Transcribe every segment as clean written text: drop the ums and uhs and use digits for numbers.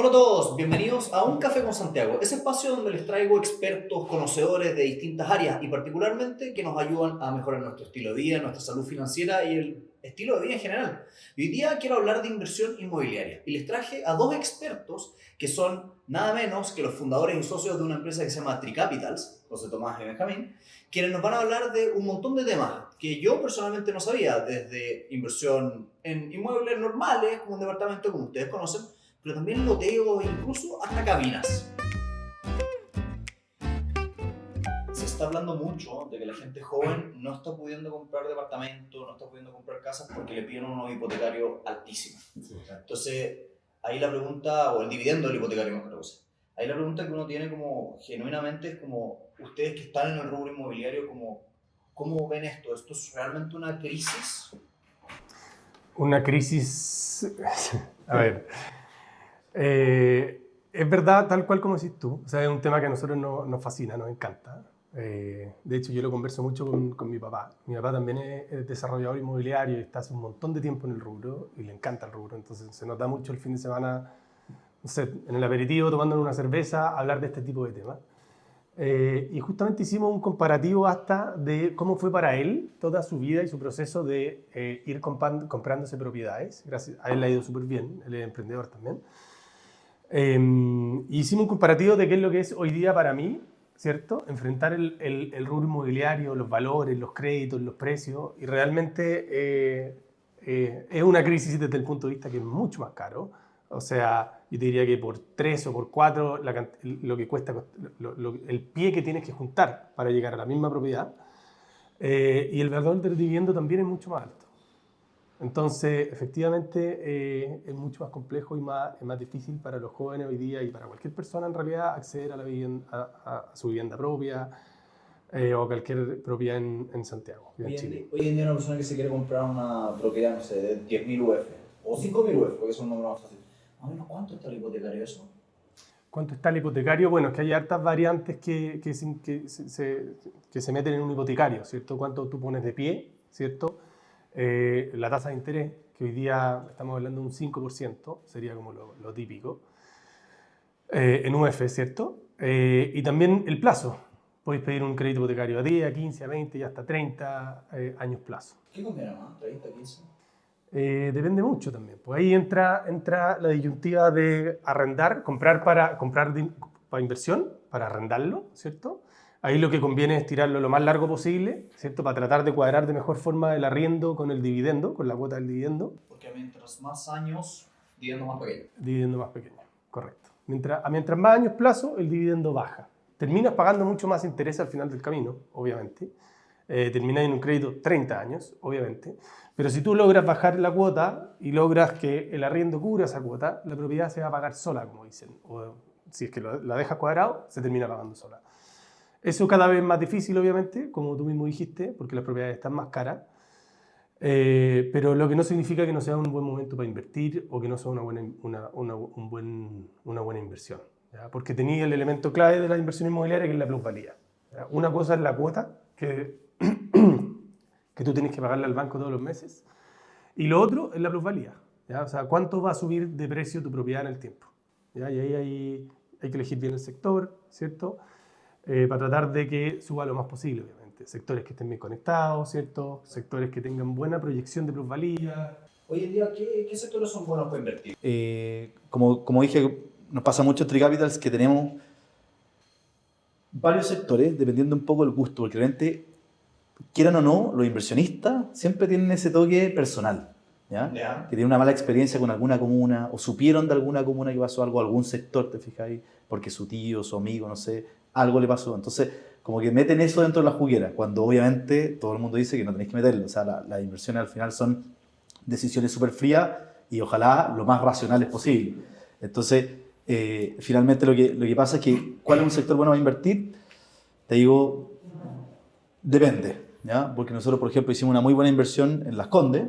Hola a todos, bienvenidos a Un Café con Santiago, ese espacio donde les traigo expertos, conocedores de distintas áreas y particularmente que nos ayudan a mejorar nuestro estilo de vida, nuestra salud financiera y el estilo de vida en general. Y hoy día quiero hablar de inversión inmobiliaria y les traje a dos expertos que son nada menos que los fundadores y socios de una empresa que se llama Tricapitals, José Tomás y Benjamín, quienes nos van a hablar de un montón de temas que yo personalmente no sabía, desde inversión en inmuebles normales, como un departamento como ustedes conocen, pero también loteos e incluso hasta cabinas. Se está hablando mucho de que la gente joven no está pudiendo comprar departamentos, no está pudiendo comprar casas porque le piden unos hipotecarios altísimos. Entonces, ahí la pregunta, o el dividendo del hipotecario más que otra cosa, ahí la pregunta que uno tiene como genuinamente es como, ustedes que están en el rubro inmobiliario, como, ¿cómo ven esto? ¿Esto es realmente una crisis? Una crisis, a ver, es verdad tal cual como decís tú, o sea, es un tema que a nosotros nos fascina, nos encanta. De hecho, yo lo converso mucho con mi papá. Mi papá también es desarrollador inmobiliario y está hace un montón de tiempo en el rubro y le encanta el rubro, entonces se nos da mucho el fin de semana, no sé, en el aperitivo, tomándonos una cerveza, hablar de este tipo de temas. Y justamente hicimos un comparativo hasta de cómo fue para él toda su vida y su proceso de ir comprándose propiedades. Gracias a él le ha ido súper bien, él es emprendedor también. Hicimos un comparativo de qué es lo que es hoy día para mí, ¿cierto? Enfrentar el rubro inmobiliario, los valores, los créditos, los precios, y realmente es una crisis desde el punto de vista que es mucho más caro. O sea, yo te diría que por 3 o por 4 lo que cuesta, el pie que tienes que juntar para llegar a la misma propiedad, y el valor del vivienda también es mucho más alto. Entonces, efectivamente, es mucho más complejo y es más difícil para los jóvenes hoy día y para cualquier persona en realidad acceder a, a su vivienda propia, o cualquier propiedad en Santiago, en Chile. Hoy en día una persona que se quiere comprar una propiedad, no sé, de 10.000 UF o 5.000 UF, porque es un número más fácil. Más o menos, ¿cuánto está el hipotecario eso? ¿Cuánto está el hipotecario? Bueno, es que hay hartas variantes que se meten en un hipotecario, ¿cierto? ¿Cuánto tú pones de pie, ¿cierto? La tasa de interés, que hoy día estamos hablando de un 5%, sería como lo típico, en UF, ¿cierto? Y también el plazo. Podéis pedir un crédito hipotecario a 10, a 15, a 20 y hasta 30 años plazo. ¿Qué conviene más? ¿30, 15? Depende mucho también. Pues ahí entra la disyuntiva de arrendar, comprar para inversión, para arrendarlo, ¿cierto? Ahí lo que conviene es tirarlo lo más largo posible, ¿cierto? Para tratar de cuadrar de mejor forma el arriendo con el dividendo, con la cuota del dividendo. Porque mientras más años, dividendo más pequeño. Dividendo más pequeño, correcto. Mientras más años plazo, el dividendo baja. Terminas pagando mucho más interés al final del camino, obviamente. Terminas en un crédito 30 años, obviamente. Pero si tú logras bajar la cuota y logras que el arriendo cubra esa cuota, la propiedad se va a pagar sola, como dicen. O si es que la dejas cuadrado, se termina pagando sola. Eso cada vez más difícil, obviamente, como tú mismo dijiste, porque las propiedades están más caras. Pero lo que no significa que no sea un buen momento para invertir o que no sea una buena inversión, ¿ya? Porque tenía el elemento clave de la inversión inmobiliaria, que es la plusvalía, ¿ya? Una cosa es la cuota que tú tienes que pagarle al banco todos los meses, y lo otro es la plusvalía, ¿ya? O sea, cuánto va a subir de precio tu propiedad en el tiempo, ¿ya? Y ahí hay que elegir bien el sector, ¿cierto? Para tratar de que suba lo más posible, obviamente. Sectores que estén bien conectados, ¿cierto? Sectores que tengan buena proyección de plusvalía. Hoy en día, ¿qué sectores son buenos para invertir? Como dije, nos pasa mucho en Tricapitals que tenemos varios sectores, dependiendo un poco del gusto, porque realmente, quieran o no, los inversionistas siempre tienen ese toque personal, ¿ya? Yeah. Que tienen una mala experiencia con alguna comuna, o supieron de alguna comuna que pasó algo, algún sector, te fijáis, porque su tío, su amigo, no sé, algo le pasó. Entonces, como que meten eso dentro de la juguera, cuando obviamente todo el mundo dice que no tenéis que meterlo. O sea, las inversiones al final son decisiones súper frías y ojalá lo más racionales posible. Entonces, finalmente lo que pasa es que, ¿cuál es un sector bueno para invertir? Te digo, depende, ¿ya? Porque nosotros, por ejemplo, hicimos una muy buena inversión en Las Condes,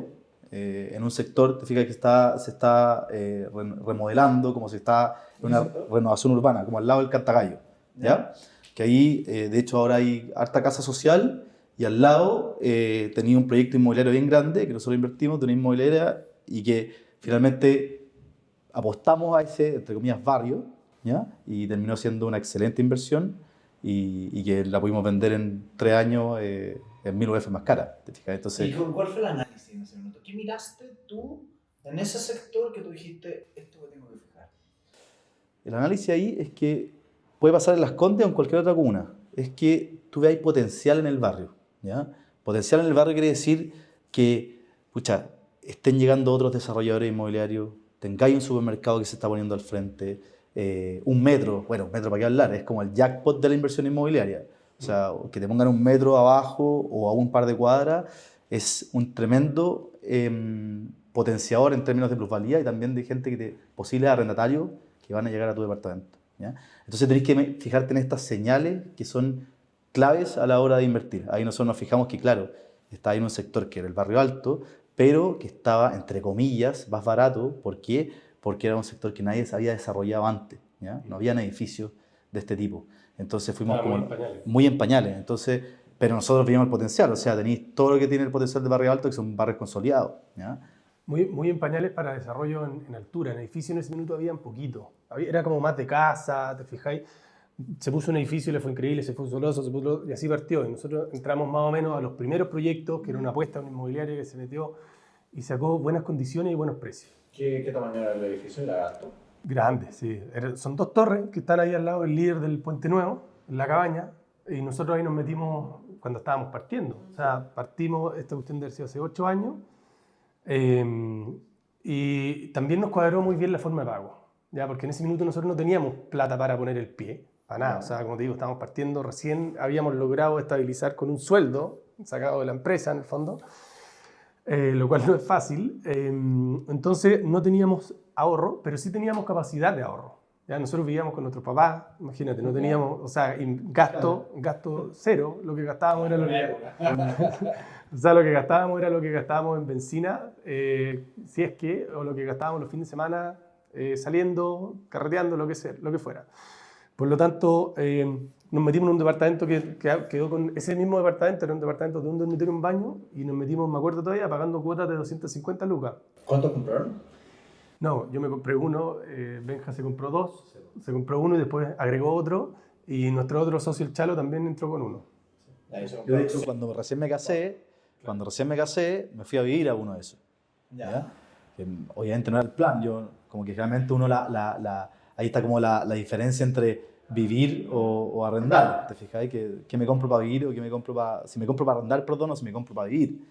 en un sector, te fijas que se está remodelando, como si está en una renovación urbana, como al lado del Cantagallo, ¿ya? Que ahí, de hecho, ahora hay harta casa social y al lado tenía un proyecto inmobiliario bien grande que nosotros invertimos de una inmobiliaria y que finalmente apostamos a ese, entre comillas, barrio, ¿ya? Y terminó siendo una excelente inversión y que la pudimos vender en 3 años en 1000 UF más cara. ¿Te fijas? Entonces, ¿Y cuál fue el análisis en ese momento? ¿Qué miraste tú en ese sector que tú dijiste, esto me tengo que fijar? el análisis ahí es que puede pasar en Las Condes o en cualquier otra comuna. Es que tú veas potencial en el barrio, ¿ya? Potencial en el barrio quiere decir que, pucha, estén llegando otros desarrolladores inmobiliarios, tengáis un supermercado que se está poniendo al frente, un metro para qué hablar, es como el jackpot de la inversión inmobiliaria. O sea, que te pongan un metro abajo o a un par de cuadras es un tremendo potenciador en términos de plusvalía y también de gente posibles arrendatarios que van a llegar a tu departamento, ¿ya? Entonces tenés que fijarte en estas señales que son claves a la hora de invertir. Ahí nosotros nos fijamos que, claro, está en un sector que era el barrio alto, pero que estaba, entre comillas, más barato. ¿Por qué? Porque era un sector que nadie se había desarrollado antes, ¿ya? No habían edificios de este tipo. Entonces fuimos como muy en pañales. Entonces, pero nosotros vimos el potencial. O sea, tenéis todo lo que tiene el potencial de barrio alto, que son barrios consolidados, ¿ya? Muy en pañales para desarrollo en altura. En edificio en ese minuto había un poquito. Era como más de casa, ¿te fijáis? Se puso un edificio y le fue increíble, se puso soloso, y así partió. Y nosotros entramos más o menos a los primeros proyectos, que era una apuesta a una inmobiliaria que se metió y sacó buenas condiciones y buenos precios. ¿Qué tamaño era el edificio? ¿Era alto? Grande, sí. Son 2 torres que están ahí al lado del líder del Puente Nuevo, en la cabaña, y nosotros ahí nos metimos cuando estábamos partiendo. O sea, partimos, esta cuestión de haber sido hace 8 años, y también nos cuadró muy bien la forma de pago, ¿ya? Porque en ese minuto nosotros no teníamos plata para poner el pie, para nada. O sea, como te digo, estábamos partiendo, recién habíamos logrado estabilizar con un sueldo sacado de la empresa, en el fondo, lo cual no es fácil. Entonces no teníamos ahorro, pero sí teníamos capacidad de ahorro. ¿Ya? Nosotros vivíamos con nuestros papás, imagínate, no teníamos, o sea, gasto cero, lo que gastábamos era lo que... O sea, lo que gastábamos era lo que gastábamos en benzina, si es que, o lo que gastábamos los fines de semana saliendo, carreteando, lo que fuera. Por lo tanto, nos metimos en un departamento que quedó con ese mismo departamento, era un departamento de un dormitorio y un baño, y nos metimos, me acuerdo todavía, pagando cuotas de 250 lucas. ¿Cuántos compraron? No, yo me compré uno, Benja se compró 2, se compró uno y después agregó otro, y nuestro otro socio, el Chalo, también entró con uno. Yo, de hecho, cuando recién me casé, me fui a vivir a uno de esos. ¿Ya? Que obviamente no era el plan. Yo, como que realmente uno ahí está como la diferencia entre vivir o arrendar. ¿Te fijas? ¿Qué me compro para vivir o qué me compro para... Si me compro para arrendar, perdón, o si me compro para vivir.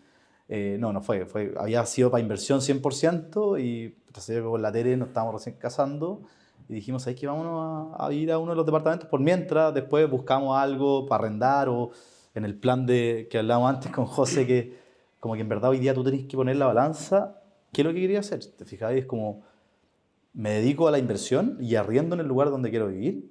No fue. Había sido para inversión 100% y entonces con la Tere nos estábamos recién casando y dijimos, ¿sabes qué? Vámonos a ir a uno de los departamentos por mientras, después buscamos algo para arrendar o en el plan que hablábamos antes con José, que como que en verdad hoy día tú tenés que poner la balanza, ¿qué es lo que quería hacer? ¿Te fijas? Es como, ¿me dedico a la inversión y arriendo en el lugar donde quiero vivir?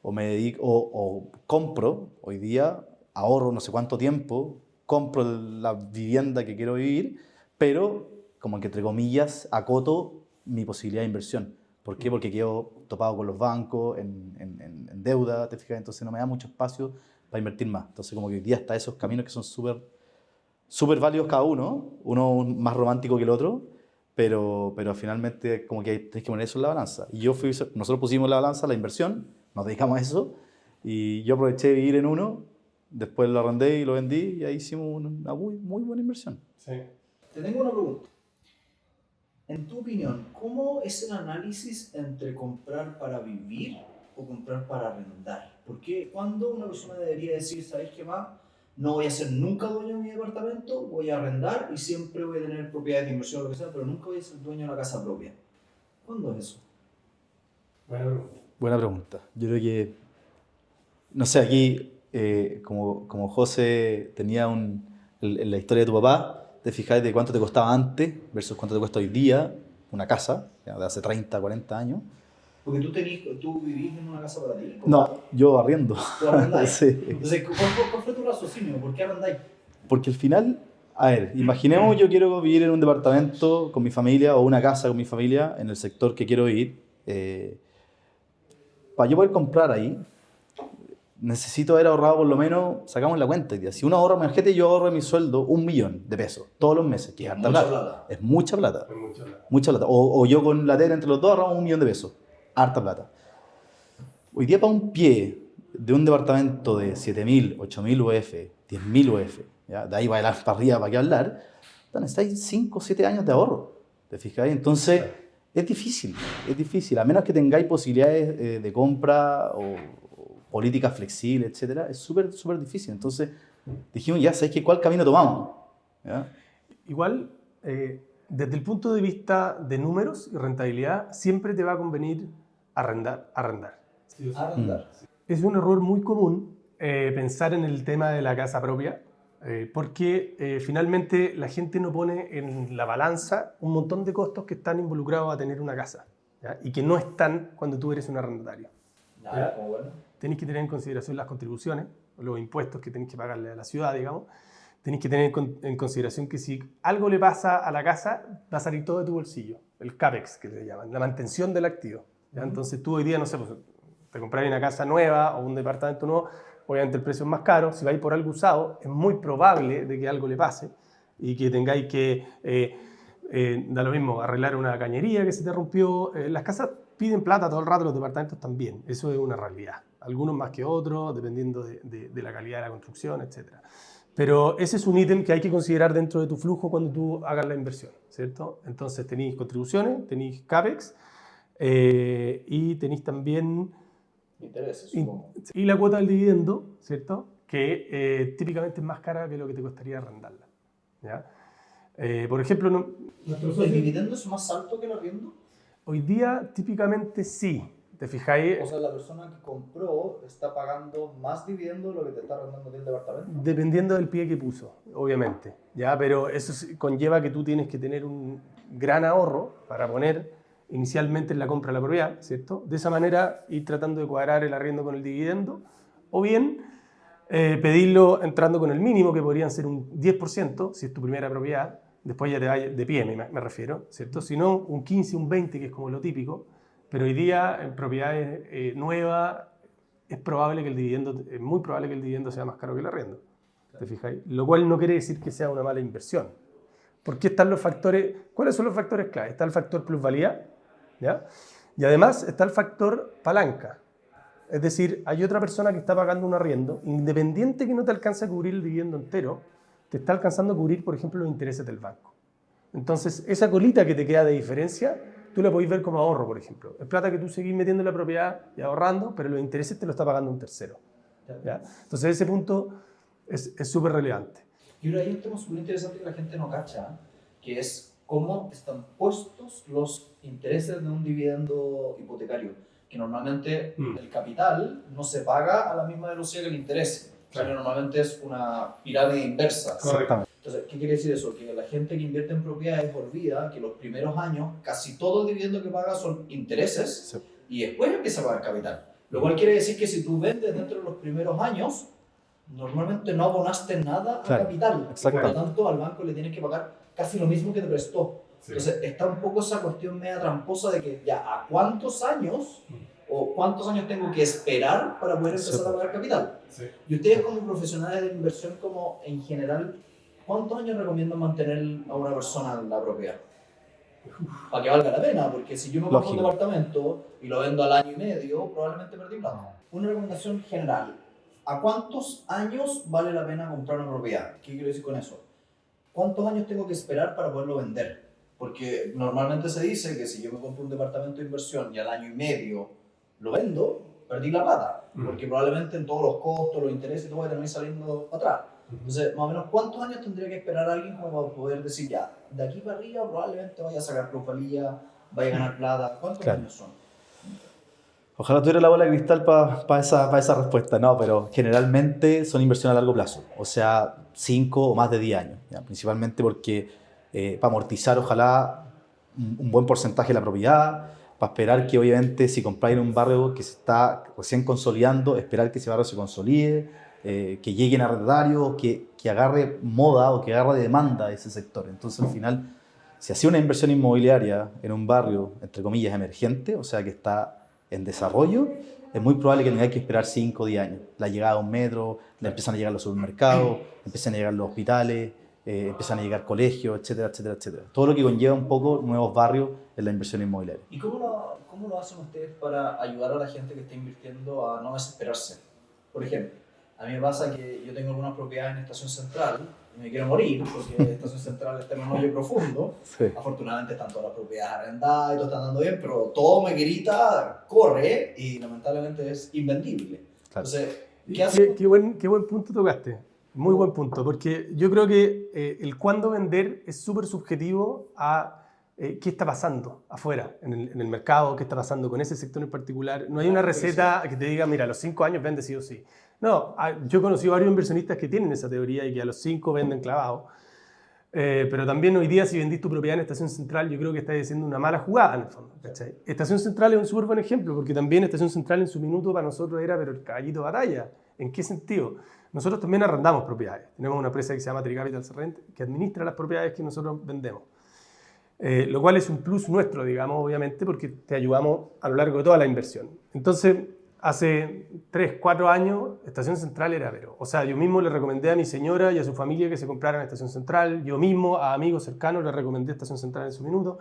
¿O compro hoy día, ahorro no sé cuánto tiempo, compro la vivienda que quiero vivir, pero como que entre comillas acoto mi posibilidad de inversión? ¿Por qué? Porque quedo topado con los bancos, en deuda, ¿te fijas? Entonces no me da mucho espacio para invertir más. Entonces como que hoy día está esos caminos que son súper válidos cada uno más romántico que el otro, pero finalmente como que tienes que poner eso en la balanza. Y nosotros pusimos en la balanza la inversión, nos dedicamos a eso, y yo aproveché de vivir en uno, después lo arrendé y lo vendí, y ahí hicimos una muy buena inversión. Sí. Te tengo una pregunta. En tu opinión, ¿cómo es el análisis entre comprar para vivir o comprar para arrendar? Porque cuando una persona debería decir, ¿sabes qué más? No voy a ser nunca dueño de mi departamento, voy a arrendar y siempre voy a tener propiedades de inversión o lo que sea, pero nunca voy a ser dueño de una casa propia. ¿Cuándo es eso? Buena pregunta. Yo creo que, no sé, aquí, como José tenía en la historia de tu papá, te fijas de cuánto te costaba antes versus cuánto te cuesta hoy día una casa, de hace 30, 40 años. Porque tú vivís en una casa para ti. No, yo arriendo. ¿Tú arrendáis? Sí. Entonces, ¿cuál fue tu raciocinio? ¿Por qué arrendáis? Porque al final, a ver, imaginemos yo quiero vivir en un departamento con mi familia o una casa con mi familia en el sector que quiero vivir. Para yo poder comprar ahí, necesito haber ahorrado por lo menos, sacamos la cuenta, hoy día. Si uno ahorra, imagínate, yo ahorro de mi sueldo 1 millón de pesos todos los meses, que es harta Mucha plata. plata. Es mucha plata. Es mucho nada. Mucha plata. O yo con la tele entre los dos ahorramos 1 millón de pesos. Harta plata. Hoy día para un pie de un departamento de 7.000, 8.000 UF, 10.000 UF, ¿ya? De ahí para arriba, ¿para qué hablar? Necesitáis 5 o 7 años de ahorro. ¿Te fijáis? Entonces, es difícil. A menos que tengáis posibilidades de compra o políticas flexibles, etcétera, es súper, súper difícil. Entonces, dijimos, ya, ¿sabéis cuál camino tomamos? ¿Ya? Igual, desde el punto de vista de números y rentabilidad, siempre te va a convenir arrendar. Arrendar. Es un error muy común pensar en el tema de la casa propia, porque finalmente la gente no pone en la balanza un montón de costos que están involucrados a tener una casa, ¿ya? Y que no están cuando tú eres un arrendatario. Nada, como bueno. Tenéis que tener en consideración las contribuciones, los impuestos que tenéis que pagarle a la ciudad, digamos. Tenéis que tener en consideración que si algo le pasa a la casa, va a salir todo de tu bolsillo. El CAPEX, que le llaman, la mantención del activo, ¿ya? Entonces tú hoy día, no sé, pues, te compras una casa nueva o un departamento nuevo, obviamente el precio es más caro. Si vais por algo usado, es muy probable de que algo le pase y que tengáis que, da lo mismo, arreglar una cañería que se te rompió. Las casas piden plata todo el rato, los departamentos también. Eso es una realidad. Algunos más que otros, dependiendo de la calidad de la construcción, etc. Pero ese es un ítem que hay que considerar dentro de tu flujo cuando tú hagas la inversión, ¿cierto? Entonces tenéis contribuciones, tenéis CAPEX y tenéis también... Intereses, supongo. Y la cuota del dividendo, ¿cierto? Que típicamente es más cara que lo que te costaría arrendarla, ¿ya? Por ejemplo, ¿El dividendo es más alto que el arriendo? hoy día típicamente sí. ¿Te fijáis? O sea, la persona que compró está pagando más dividendo de lo que te está arrendando el departamento. Dependiendo del pie que puso, obviamente, ¿ya? Pero eso conlleva que tú tienes que tener un gran ahorro para poner inicialmente en la compra de la propiedad, ¿cierto? De esa manera ir tratando de cuadrar el arriendo con el dividendo, o bien pedirlo entrando con el mínimo, que podrían ser un 10%, si es tu primera propiedad, después ya te vaya de pie, me refiero, ¿cierto? Si no, un 15, un 20, que es como lo típico, pero hoy día en propiedades nuevas es probable que el dividendo, es muy probable que el dividendo sea más caro que el arriendo, ¿te fijáis? Lo cual no quiere decir que sea una mala inversión. ¿Por qué están los factores? ¿Cuáles son los factores clave? Está el factor plusvalía, ¿ya? Y además está el factor palanca. Es decir, hay otra persona que está pagando un arriendo, independiente que no te alcance a cubrir el dividendo entero, te está alcanzando a cubrir, por ejemplo, los intereses del banco. Entonces, esa colita que te queda de diferencia, tú la podéis ver como ahorro, por ejemplo. Es plata que tú seguís metiendo en la propiedad y ahorrando, pero los intereses te lo está pagando un tercero, ¿ya? Entonces, ese punto es súper relevante. Y ahora hay un tema súper interesante que la gente no cacha, que es cómo están puestos los intereses de un dividendo hipotecario, que normalmente el capital no se paga a la misma velocidad que el interés. Claro. Normalmente es una pirámide inversa. Exactamente. Entonces, ¿qué quiere decir eso? Que la gente que invierte en propiedades olvida que los primeros años casi todo el dividendo que paga son intereses, sí, y después empieza a pagar capital. Lo cual quiere decir que si tú vendes dentro de los primeros años, normalmente no abonaste nada a capital. Por lo tanto, al banco le tienes que pagar casi lo mismo que te prestó. Sí. Entonces, está un poco esa cuestión media tramposa de que ya a cuántos años o cuántos años tengo que esperar para poder empezar a pagar capital. Sí. Y ustedes como profesionales de inversión, como en general, ¿cuántos años recomiendan mantener a una persona en la propiedad? Para que valga la pena, porque si yo me compro un departamento y lo vendo al año y medio, probablemente perdí plata. Una recomendación general: ¿a cuántos años vale la pena comprar una propiedad? ¿Qué quiero decir con eso? ¿Cuántos años tengo que esperar para poderlo vender? Porque normalmente se dice que si yo me compro un departamento de inversión y al año y medio lo vendo, perdí la plata. Porque probablemente en todos los costos, los intereses y todo va a terminar saliendo atrás. Entonces, más o menos, ¿cuántos años tendría que esperar alguien como para poder decir, ya, de aquí para arriba probablemente vaya a sacar plusvalía, vaya a ganar plata? ¿Cuántos años son? Ojalá tuviera la bola de cristal para esa respuesta, no, pero generalmente son inversiones a largo plazo, o sea, 5 o más de 10 años, ¿ya? Principalmente porque para amortizar, ojalá, un buen porcentaje de la propiedad, para esperar que, obviamente, si compráis en un barrio que se está recién consolidando, esperar que ese barrio se consolide, que lleguen arrendatarios, que agarre moda o que agarre demanda de ese sector. Entonces, al final, si hacía una inversión inmobiliaria en un barrio, entre comillas, emergente, o sea, que está en desarrollo, es muy probable que tengáis que esperar 5 o 10 años. La llegada a un metro, le empiezan a llegar los supermercados, empiezan a llegar los hospitales, empiezan a llegar colegios, etcétera, etcétera, etcétera. Todo lo que conlleva un poco nuevos barrios en la inversión inmobiliaria. ¿Y cómo lo hacen ustedes para ayudar a la gente que está invirtiendo a no desesperarse? Por ejemplo, a mí me pasa que yo tengo algunas propiedades en Estación Central y me quiero morir porque Estación Central está en un hoyo profundo. Sí. Afortunadamente están todas las propiedades arrendadas y todo está andando bien, pero todo me grita, corre, y lamentablemente es invendible. Claro. Entonces, ¿qué hace? Qué buen punto tocaste. Muy buen punto, porque yo creo que el cuándo vender es súper subjetivo a qué está pasando afuera, en el mercado, qué está pasando con ese sector en particular. No hay una receta que te diga, mira, a los 5 años vende sí o sí. No, yo he conocido varios inversionistas que tienen esa teoría y que a los 5 venden clavado. Pero también hoy día, si vendís tu propiedad en Estación Central, yo creo que estás haciendo una mala jugada en el fondo, ¿cachai? Estación Central es un súper buen ejemplo, porque también Estación Central en su minuto para nosotros era pero el caballito de batalla. ¿En qué sentido? Nosotros también arrendamos propiedades. Tenemos una empresa que se llama Tricapital Rent que administra las propiedades que nosotros vendemos. Lo cual es un plus nuestro, digamos, obviamente, porque te ayudamos a lo largo de toda la inversión. Entonces, hace 3, 4 años, Estación Central era pero. O sea, yo mismo le recomendé a mi señora y a su familia que se compraran Estación Central. Yo mismo, a amigos cercanos, le recomendé Estación Central en su minuto.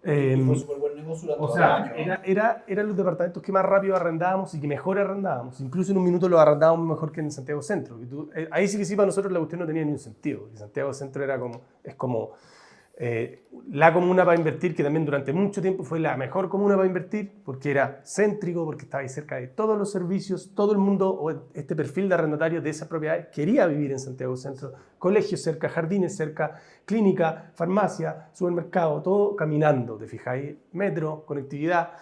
Fue un súper buen negocio durante O todo sea, el año. eran los departamentos que más rápido arrendábamos y que mejor arrendábamos. Incluso en un minuto los arrendábamos mejor que en Santiago Centro. Ahí sí que sí, para nosotros la cuestión no tenía ni un sentido. Porque Santiago Centro es como la comuna para invertir, que también durante mucho tiempo fue la mejor comuna para invertir, porque era céntrico, porque estaba ahí cerca de todos los servicios, todo el mundo, o este perfil de arrendatario de esas propiedades, quería vivir en Santiago Centro. Colegios cerca, jardines cerca, clínica, farmacia, supermercado, todo caminando, ¿te fijáis? Metro, conectividad.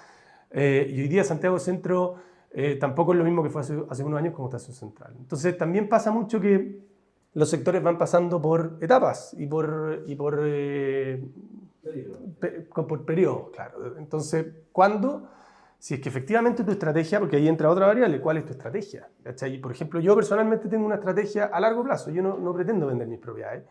Y hoy día Santiago Centro tampoco es lo mismo que fue hace unos años como Estación Central. Entonces también pasa mucho que los sectores van pasando por etapas y por periodos, claro. Entonces, ¿cuándo? Si es que efectivamente tu estrategia, porque ahí entra otra variable, ¿cuál es tu estrategia? ¿Cachai? Por ejemplo, yo personalmente tengo una estrategia a largo plazo, yo no pretendo vender mis propiedades.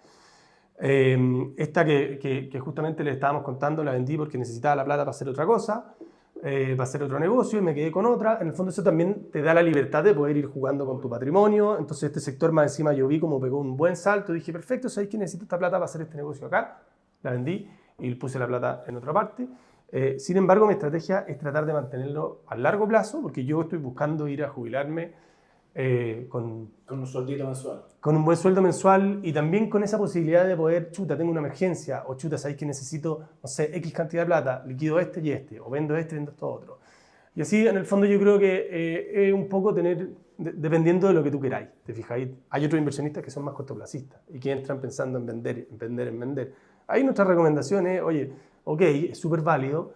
Esta que justamente le estábamos contando, la vendí porque necesitaba la plata para hacer otra cosa, para hacer otro negocio, y me quedé con otra. En el fondo eso también te da la libertad de poder ir jugando con tu patrimonio. Entonces este sector más encima yo vi como pegó un buen salto, dije perfecto, ¿sabéis que necesito esta plata para hacer este negocio acá? La vendí y puse la plata en otra parte. Sin embargo, mi estrategia es tratar de mantenerlo a largo plazo, porque yo estoy buscando ir a jubilarme con un sueldito mensual. Con un buen sueldo mensual y también con esa posibilidad de poder, chuta, tengo una emergencia, o chuta, sabéis que necesito, no sé, X cantidad de plata, liquido este y este, o vendo esto otro. Y así, en el fondo, yo creo que es un poco tener, dependiendo de lo que tú queráis, ¿te fijáis? Hay otros inversionistas que son más cortoplacistas y que entran pensando en vender. Ahí nuestra recomendación es, oye, ok, es súper válido,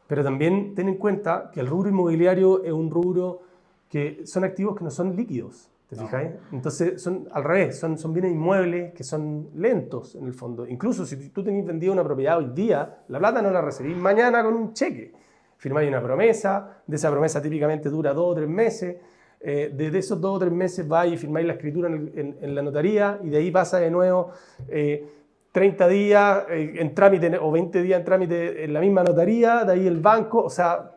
pero también ten en cuenta que el rubro inmobiliario es un rubro que son activos que no son líquidos, ¿te fijáis? Entonces, son al revés, son bienes inmuebles que son lentos en el fondo. Incluso si tú tenés vendido una propiedad hoy día, la plata no la recibís mañana con un cheque. Firmáis una promesa, de esa promesa típicamente dura 2 o 3 meses, de esos 2 o 3 meses vais y firmáis la escritura en la notaría y de ahí pasa de nuevo 30 días en trámite o 20 días en trámite en la misma notaría, de ahí el banco, o sea...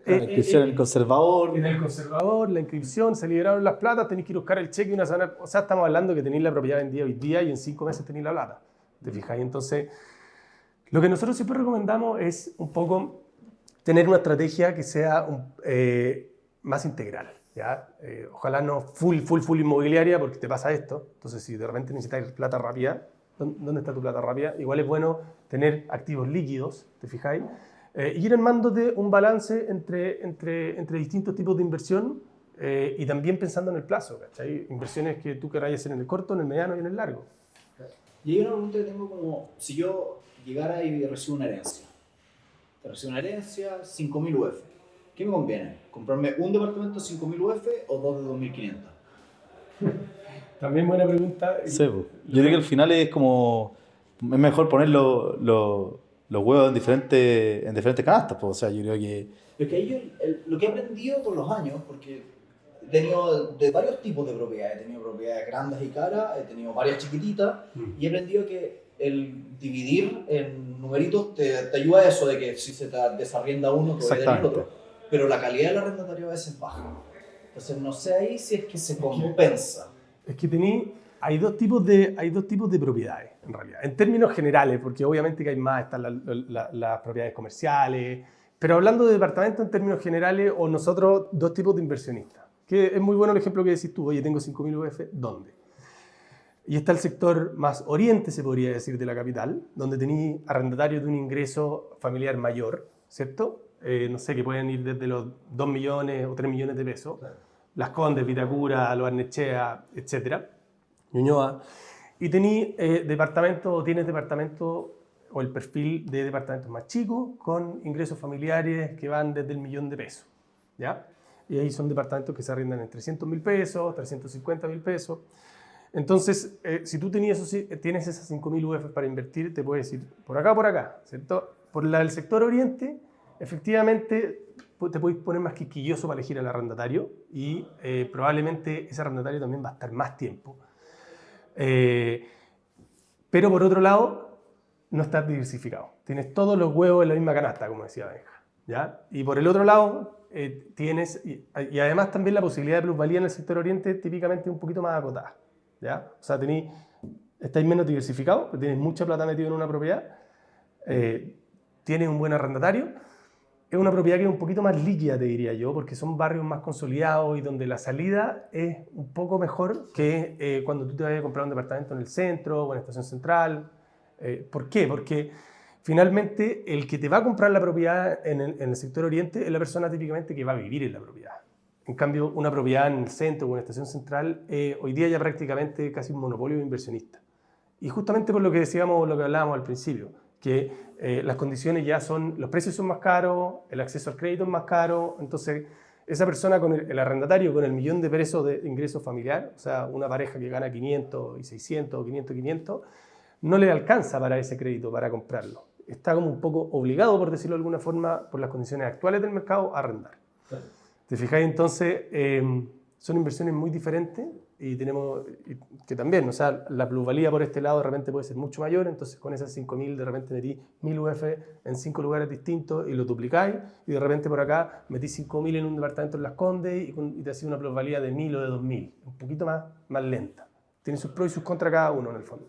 La inscripción en el conservador. En el conservador, la inscripción, se liberaron las platas, tenéis que ir a buscar el cheque y una semana. O sea, estamos hablando que tenéis la propiedad vendida hoy día y en 5 meses tenéis la plata. ¿Te fijáis? Entonces, lo que nosotros siempre recomendamos es un poco tener una estrategia que sea más integral. ¿Ya? Ojalá no full inmobiliaria, porque te pasa esto. Entonces, si de repente necesitáis plata rápida, ¿dónde está tu plata rápida? Igual es bueno tener activos líquidos, ¿te fijáis? Y ir armándote un balance entre distintos tipos de inversión y también pensando en el plazo, ¿cachai? Inversiones que tú querrás hacer en el corto, en el mediano y en el largo. Y hay una pregunta que tengo como, si yo llegara y recibo una herencia, te recibo una herencia, 5.000 UF, ¿qué me conviene? ¿Comprarme un departamento de 5.000 UF o 2 de 2.500? También buena pregunta. Sí, yo creo que al final es como, es mejor poner los huevos en diferentes canastas, pues. O sea, yo creo que... Pero es que ahí yo, lo que he aprendido con los años, porque he tenido de varios tipos de propiedades, he tenido propiedades grandes y caras, he tenido varias chiquititas, y he aprendido que el dividir en numeritos te ayuda a eso de que si se te desarrienda uno, te voy a tener el otro. Pero la calidad del arrendatario a veces baja. Entonces no sé ahí si es que se compensa. Es que hay dos tipos de propiedades, en realidad. En términos generales, porque obviamente que hay más, están las propiedades comerciales, pero hablando de departamentos en términos generales, o nosotros, dos tipos de inversionistas. Que es muy bueno el ejemplo que decís tú, oye, tengo 5.000 UF, ¿dónde? Y está el sector más oriente, se podría decir, de la capital, donde tenéis arrendatarios de un ingreso familiar mayor, ¿cierto? No sé, que pueden ir desde los 2 millones o 3 millones de pesos. Claro. Las Condes, Vitacura, Lo Barnechea, etc. Ñuñoa. Y tienes departamentos o el perfil de departamentos más chicos con ingresos familiares que van desde el 1.000.000 de pesos, ¿ya? Y ahí son departamentos que se arriendan en 300.000 pesos, 350.000 pesos. Entonces, si tú tienes esas 5.000 UF para invertir, te puedes ir por acá, ¿cierto? Por el sector oriente, efectivamente, te puedes poner más quisquilloso para elegir al arrendatario y probablemente ese arrendatario también va a estar más tiempo. Pero por otro lado, no estás diversificado. Tienes todos los huevos en la misma canasta, como decía Benja, ¿ya? Y por el otro lado, tienes, y además también la posibilidad de plusvalía en el sector oriente típicamente un poquito más acotada, ¿ya? O sea, estáis menos diversificados, pero tienes mucha plata metida en una propiedad, tienes un buen arrendatario, es una propiedad que es un poquito más líquida, te diría yo, porque son barrios más consolidados y donde la salida es un poco mejor que cuando tú te vayas a comprar un departamento en el centro o en la estación central. ¿Por qué? Porque finalmente el que te va a comprar la propiedad en el sector oriente es la persona típicamente que va a vivir en la propiedad. En cambio, una propiedad en el centro o en la estación central, hoy día ya prácticamente casi un monopolio de inversionista. Y justamente por lo que decíamos, lo que hablábamos al principio, que las condiciones ya son, los precios son más caros, el acceso al crédito es más caro, entonces esa persona con el arrendatario con el 1.000.000 de pesos de ingreso familiar, o sea, una pareja que gana 500 y 600 o 500 y 500, no le alcanza para ese crédito, para comprarlo. Está como un poco obligado, por decirlo de alguna forma, por las condiciones actuales del mercado, a arrendar. Claro. ¿Te fijáis? Entonces, son inversiones muy diferentes y tenemos que también, o sea, la plusvalía por este lado de repente puede ser mucho mayor, entonces con esas 5.000 de repente metí 1.000 UF en 5 lugares distintos y lo duplicáis, y de repente por acá metí 5.000 en un departamento en Las Condes y te hacía una plusvalía de 1.000 o de 2.000, un poquito más lenta. Tiene sus pros y sus contras cada uno en el fondo.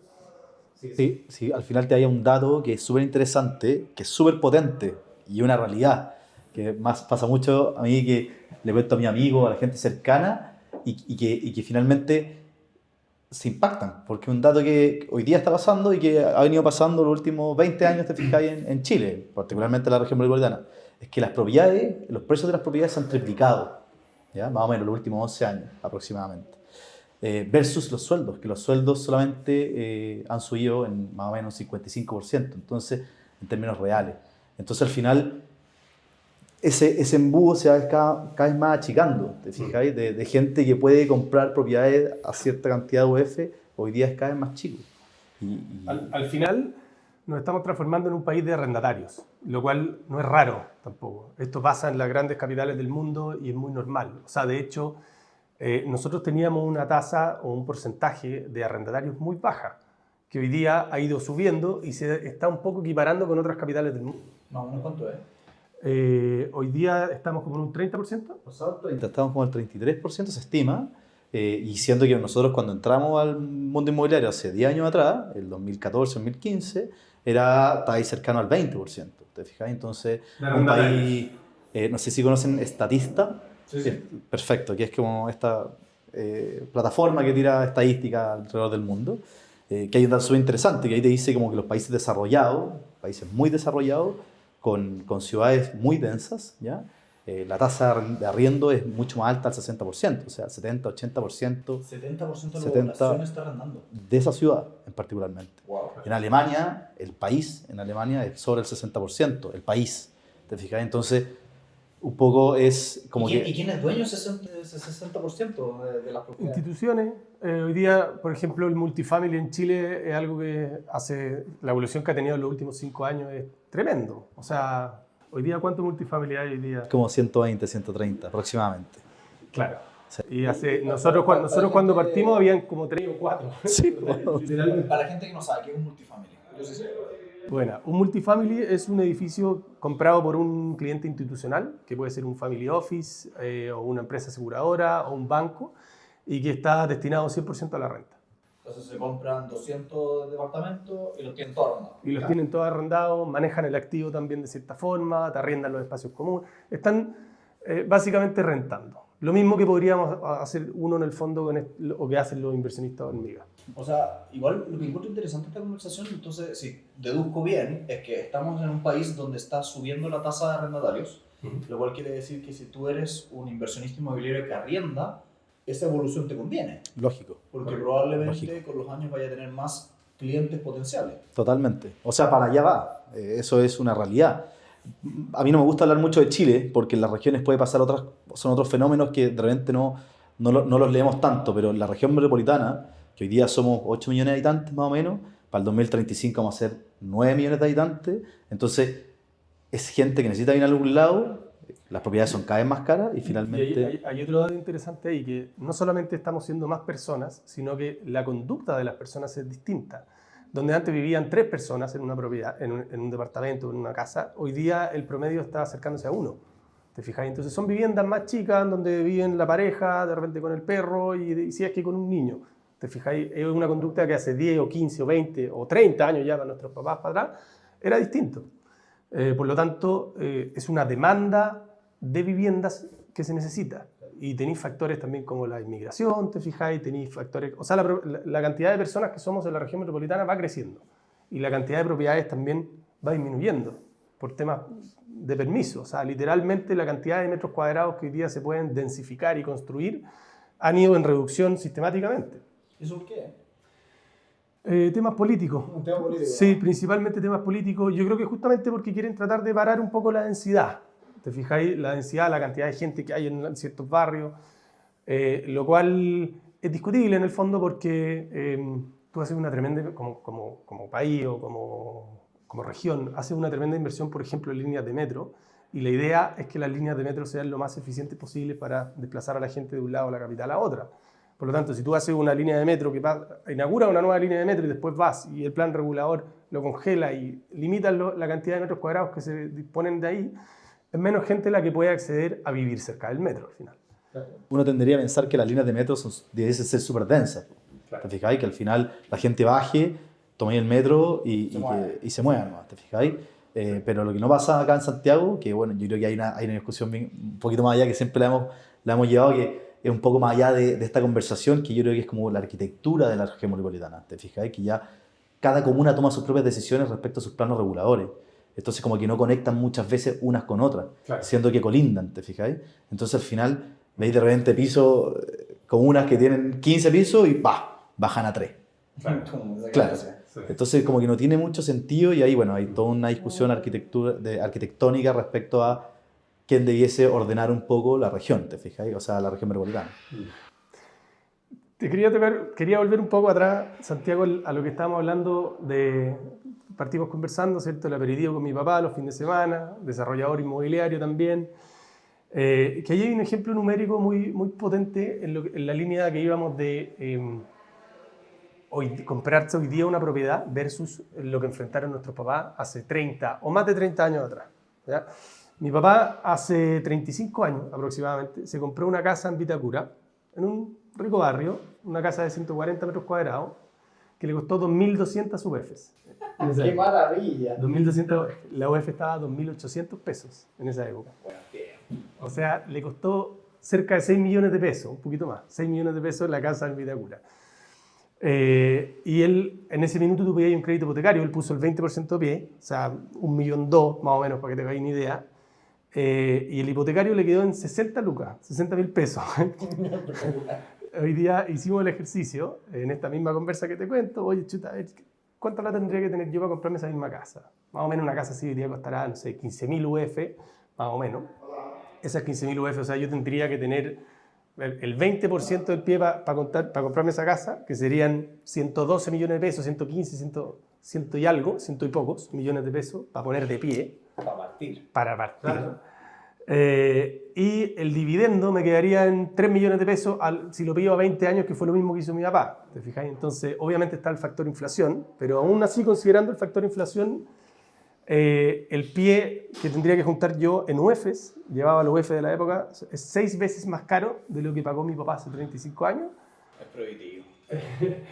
Sí, al final te hay un dato que es súper interesante, que es súper potente y una realidad, que más pasa mucho a mí, que le cuento a mi amigo, a la gente cercana, y que finalmente se impactan, porque es un dato que hoy día está pasando y que ha venido pasando los últimos 20 años, te fijáis, en Chile, particularmente en la región metropolitana, es que las propiedades, los precios de las propiedades se han triplicado, ¿ya? Más o menos los últimos 11 años aproximadamente. Versus los sueldos, que los sueldos solamente han subido en más o menos un 55%, entonces, en términos reales. Entonces, al final, ese embudo se va cada vez más achicando, ¿te fijáis? De gente que puede comprar propiedades a cierta cantidad de UF, hoy día es cada vez más chico. Al final, nos estamos transformando en un país de arrendatarios, lo cual no es raro tampoco. Esto pasa en las grandes capitales del mundo y es muy normal. O sea, de hecho, nosotros teníamos una tasa o un porcentaje de arrendatarios muy baja, que hoy día ha ido subiendo y se está un poco equiparando con otras capitales del mundo. Más o menos, ¿cuánto es? Hoy día estamos como en un 30%. Estamos como el 33% se estima, y siendo que nosotros cuando entramos al mundo inmobiliario hace 10 años atrás, el 2014-2015, estaba ahí cercano al 20%, ¿te fijas? Entonces, un país, no sé si conocen Statista. Sí. Perfecto, que es como esta plataforma que tira estadísticas alrededor del mundo, que hay un dato súper interesante, que ahí te dice como que los países desarrollados, países muy desarrollados, con ciudades muy densas, ¿ya? La tasa de arriendo es mucho más alta al 60%, o sea, 70-80%. 70% de la población está arrendando. De esa ciudad, en particularmente. Wow. En Alemania, el país, en Alemania es sobre el 60%, el país, ¿te fijas? Entonces, un poco es como ¿Y quién es dueño de ese 60% de las propiedades? Instituciones. Hoy día, por ejemplo, el multifamily en Chile es algo que hace, la evolución que ha tenido en los últimos 5 años es tremendo. O sea, hoy día, ¿cuánto multifamily hay hoy día? Como 120, 130 aproximadamente. Claro. Sí. Y nosotros cuando partimos habían como 3 o 4. Sí, literalmente. Para la gente que no sabe, ¿qué es un multifamily? Yo sí sé. Bueno, un multifamily es un edificio comprado por un cliente institucional, que puede ser un family office, o una empresa aseguradora, o un banco, y que está destinado 100% a la renta. Entonces se compran 200 departamentos y los tienen todos arrendados. Y los tienen todos arrendados, manejan el activo también de cierta forma, te arriendan los espacios comunes. Están básicamente rentando. Lo mismo que podríamos hacer uno en el fondo o que hacen los inversionistas hormiga. O sea, igual lo que encuentro interesante esta conversación, entonces, si deduzco bien, es que estamos en un país donde está subiendo la tasa de arrendatarios, lo cual quiere decir que si tú eres un inversionista inmobiliario que arrienda, esa evolución te conviene. Lógico. Porque probablemente Lógico. con los años vaya a tener más clientes potenciales. Totalmente. O sea, para allá va. Eso es una realidad. A mí no me gusta hablar mucho de Chile, porque en las regiones puede pasar son otros fenómenos que de repente no los leemos tanto, pero en la región metropolitana, que hoy día somos 8 millones de habitantes más o menos, para el 2035 vamos a ser 9 millones de habitantes, entonces es gente que necesita ir a algún lado, las propiedades son cada vez más caras y finalmente... Y hay otro dato interesante ahí, que no solamente estamos siendo más personas, sino que la conducta de las personas es distinta. Donde antes vivían 3 personas en una propiedad, en un departamento, en una casa, hoy día el promedio está acercándose a 1. ¿Te fijas? Entonces son viviendas más chicas donde viven la pareja, de repente con el perro y si es que con un niño. ¿Te fijas? Es una conducta que hace 10 o 15 o 20 o 30 años ya para nuestros papás para atrás era distinto. Por lo tanto, es una demanda de viviendas que se necesita. Y tenéis factores también como la inmigración, te fijáis, tenéis factores... O sea, la cantidad de personas que somos en la región metropolitana va creciendo. Y la cantidad de propiedades también va disminuyendo por temas de permiso. O sea, literalmente la cantidad de metros cuadrados que hoy día se pueden densificar y construir han ido en reducción sistemáticamente. ¿Eso por qué? Temas políticos. Un tema político. Sí, principalmente temas políticos. Yo creo que justamente porque quieren tratar de parar un poco la densidad. ¿Te fijáis? La densidad, la cantidad de gente que hay en ciertos barrios, lo cual es discutible en el fondo porque tú haces una tremenda, como país o como región, haces una tremenda inversión, por ejemplo, en líneas de metro, y la idea es que las líneas de metro sean lo más eficientes posible para desplazar a la gente de un lado de la capital a otra. Por lo tanto, si tú haces una línea de metro que inaugura una nueva línea de metro y después vas y el plan regulador lo congela y limita la cantidad de metros cuadrados que se disponen de ahí, es menos gente la que puede acceder a vivir cerca del metro al final. Uno tendería a pensar que las líneas de metro debiesen ser súper densas. Claro. ¿Te fijáis? Que al final la gente baje, tome el metro y se mueva nomás, ¿te fijáis? Pero lo que no pasa acá en Santiago, que bueno, yo creo que hay una discusión un poquito más allá que siempre la hemos llevado, que es un poco más allá de esta conversación, que yo creo que es como la arquitectura de la región metropolitana. ¿Te fijáis? Que ya cada comuna toma sus propias decisiones respecto a sus planos reguladores. Entonces como que no conectan muchas veces unas con otras, Claro. siendo que colindan, ¿te fijáis? Entonces al final veis de repente pisos, comunas que tienen 15 pisos y bajan a 3. Claro. Sí. Entonces como que no tiene mucho sentido y ahí bueno, hay toda una discusión arquitectónica respecto a quién debiese ordenar un poco la región, ¿te fijáis? O sea, la región metropolitana. Te quería volver un poco atrás, Santiago, a lo que estábamos hablando partimos conversando, ¿cierto? El aperitivo con mi papá los fines de semana, desarrollador inmobiliario también. Que ahí hay un ejemplo numérico muy, muy potente en la línea que íbamos de comprarse hoy día una propiedad versus lo que enfrentaron nuestros papás hace 30 o más de 30 años atrás. ¿Ya? Mi papá hace 35 años aproximadamente se compró una casa en Vitacura, en un rico barrio, una casa de 140 metros cuadrados, que le costó 2.200 UFs. ¡Qué maravilla! 2.200, la UF estaba a 2.800 pesos en esa época. O sea, le costó cerca de 6 millones de pesos, un poquito más, 6 millones de pesos la casa en Vitacura. Y él, en ese minuto tú pedías un crédito hipotecario, él puso el 20% de pie, o sea, 1,2 millones más o menos, para que te hagáis una idea. Y el hipotecario le quedó en 60 lucas, 60.000 pesos. Hoy día hicimos el ejercicio, en esta misma conversa que te cuento, oye, chuta, ¿cuánto la tendría que tener yo para comprarme esa misma casa? Más o menos una casa así hoy día costará, no sé, 15.000 UF, más o menos. Esas 15.000 UF, o sea, yo tendría que tener el 20% del pie para comprarme esa casa, que serían 112 millones de pesos, 115, 100 y algo, 100 y pocos millones de pesos, para poner de pie. Para partir. Para partir. Claro. Y el dividendo me quedaría en 3 millones de pesos si lo pido a 20 años, que fue lo mismo que hizo mi papá. ¿Te fijáis? Entonces, obviamente está el factor inflación, pero aún así, considerando el factor inflación, el pie que tendría que juntar yo en UEFs, llevaba los UEFs de la época, es 6 veces más caro de lo que pagó mi papá hace 35 años. Es prohibitivo.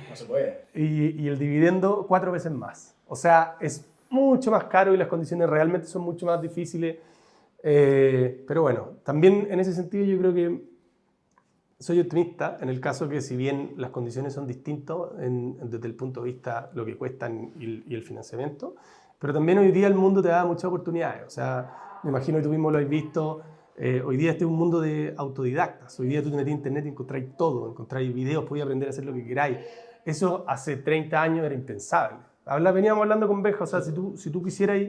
No se puede. Y el dividendo 4 veces más. O sea, es mucho más caro y las condiciones realmente son mucho más difíciles. Pero bueno, también en ese sentido yo creo que soy optimista en el caso que si bien las condiciones son distintas desde el punto de vista lo que cuestan y el financiamiento, pero también hoy día el mundo te da muchas oportunidades. O sea, me imagino que tú mismo lo has visto. Hoy día este es un mundo de autodidactas. Hoy día tú te metes en internet y encontráis todo, encontráis videos, podéis aprender a hacer lo que queráis. Eso hace 30 años era impensable. Veníamos hablando con Benja, o sea, si tú quisieras,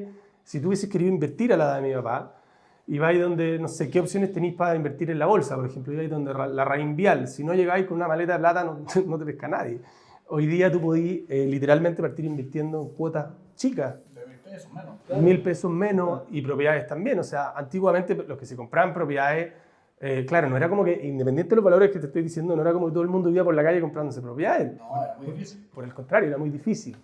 si tú hubieses querido invertir a la edad de mi papá, y vais donde, no sé, qué opciones tenéis para invertir en la bolsa, por ejemplo, ibais donde la Reinvial, si no llegáis con una maleta de plata no te pesca nadie. Hoy día tú podís literalmente partir invirtiendo en cuotas chicas. De 1.000 pesos menos. 1.000 pesos menos y propiedades también. O sea, antiguamente los que se compraban propiedades, claro, no era como que, independiente de los valores que te estoy diciendo, no era como que todo el mundo iba por la calle comprándose propiedades. No, era muy difícil. Por el contrario, era muy difícil.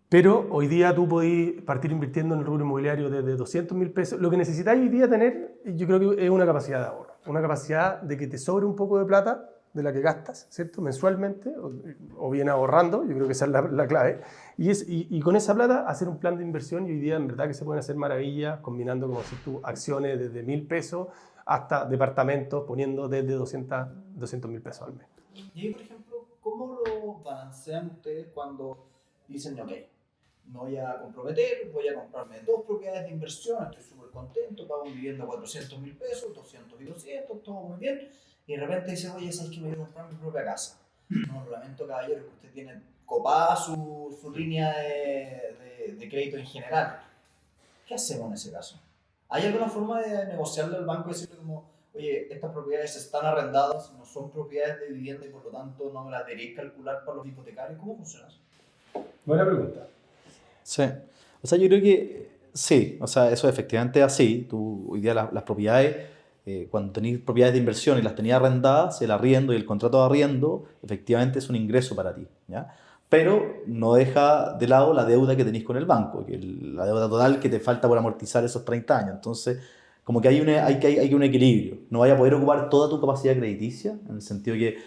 Pero hoy día tú podés partir invirtiendo en el rubro inmobiliario desde 200.000 pesos. Lo que necesitáis hoy día tener, yo creo que es una capacidad de ahorro. Una capacidad de que te sobre un poco de plata de la que gastas, ¿cierto? Mensualmente, o bien ahorrando, yo creo que esa es la clave. Y con esa plata hacer un plan de inversión, y hoy día en verdad que se pueden hacer maravillas combinando, como decís tú, acciones desde 1.000 pesos hasta departamentos poniendo desde 200.000 pesos al mes. Y ahí, por ejemplo, ¿cómo lo balancean ustedes cuando dicen, ok, me voy a comprometer, voy a comprarme 2 propiedades de inversión, estoy súper contento, pago un vivienda 400.000 pesos, 200 y 200, todo muy bien, y de repente dice, oye, ¿sabes que me voy a comprar mi propia casa? No, lo lamento, caballero, que usted tiene copada su línea de crédito en general. ¿Qué hacemos en ese caso? ¿Hay alguna forma de negociarle al banco y decirle como, oye, estas propiedades están arrendadas, no son propiedades de vivienda y por lo tanto no me las deberéis calcular para los hipotecarios? ¿Cómo funciona eso? Buena pregunta. Sí. O sea, yo creo que sí. O sea, eso efectivamente es así. Tú, hoy día las propiedades, cuando tenéis propiedades de inversión y las tenías arrendadas, el arriendo y el contrato de arriendo, efectivamente es un ingreso para ti, ¿ya? Pero no deja de lado la deuda que tenéis con el banco, la deuda total que te falta por amortizar esos 30 años. Entonces, como que hay un equilibrio. No vayas a poder ocupar toda tu capacidad crediticia, en el sentido que,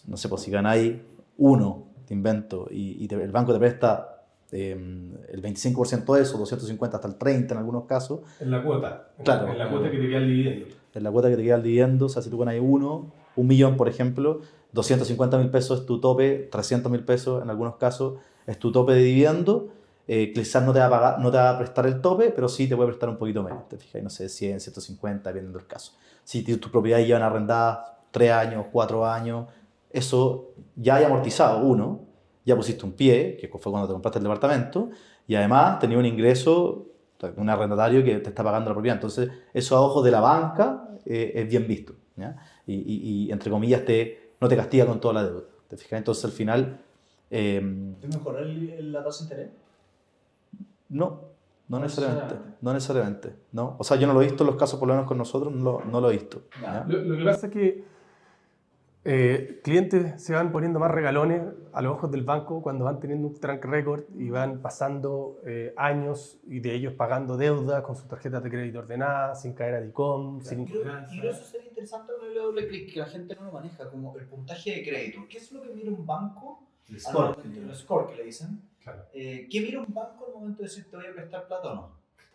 no sé, pues si ganáis uno, te invento, y el banco te presta el 25% de eso, 250 hasta el 30% en algunos casos. En la cuota. Claro. En la cuota que te queda el dividendo. En la cuota que te queda el dividendo, o sea, si tú ganas 1 millón, por ejemplo, 250.000 pesos es tu tope, 300.000 pesos en algunos casos es tu tope de dividendo. Quizás no te va a pagar, no te va a prestar el tope, pero sí te puede prestar un poquito menos. Te fijas, no sé, 100, 150, dependiendo del caso. Si tus propiedades llevan arrendadas 3 años, 4 años, eso ya hay amortizado uno, ya pusiste un pie, que fue cuando te compraste el departamento, y además tenías un ingreso, un arrendatario que te está pagando la propiedad. Entonces, eso a ojos de la banca es bien visto, ¿ya? Y entre comillas, no te castiga con toda la deuda. ¿Te fijas? Entonces, al final... ¿Te mejoró la tasa de interés? No necesariamente. ¿No? O sea, yo no lo he visto en los casos, por lo menos con nosotros, no lo he visto. ¿Ya? Lo que pasa es que clientes se van poniendo más regalones a los ojos del banco cuando van teniendo un track record y van pasando años y de ellos pagando deuda con sus tarjetas de crédito ordenadas, sin caer a DICOM, sin intolerancia. Y eso sería interesante con el doble clic, que la gente no lo maneja, como el puntaje de crédito. ¿Qué es lo que mira un banco? El score. El score que le dicen. Claro. ¿Qué mira un banco al momento de decir te voy a prestar plata o no?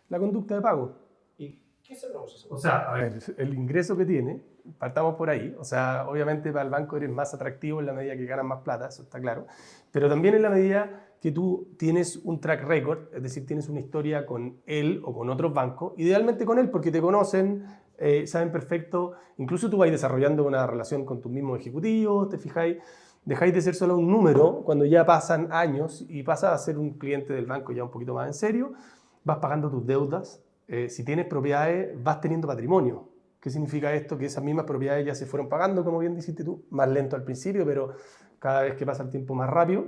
La conducta de pago. ¿Y qué se produce eso? O sea, a ver, el ingreso que tiene, partamos por ahí. O sea, obviamente para el banco eres más atractivo en la medida que ganas más plata, eso está claro. Pero también en la medida que tú tienes un track record, es decir, tienes una historia con él o con otros bancos, idealmente con él porque te conocen, saben perfecto, incluso tú vas desarrollando una relación con tus mismos ejecutivos, te fijáis, dejáis de ser solo un número cuando ya pasan años y pasas a ser un cliente del banco ya un poquito más en serio, vas pagando tus deudas, si tienes propiedades vas teniendo patrimonio. ¿Qué significa esto? Que esas mismas propiedades ya se fueron pagando, como bien dijiste tú, más lento al principio, pero cada vez que pasa el tiempo más rápido.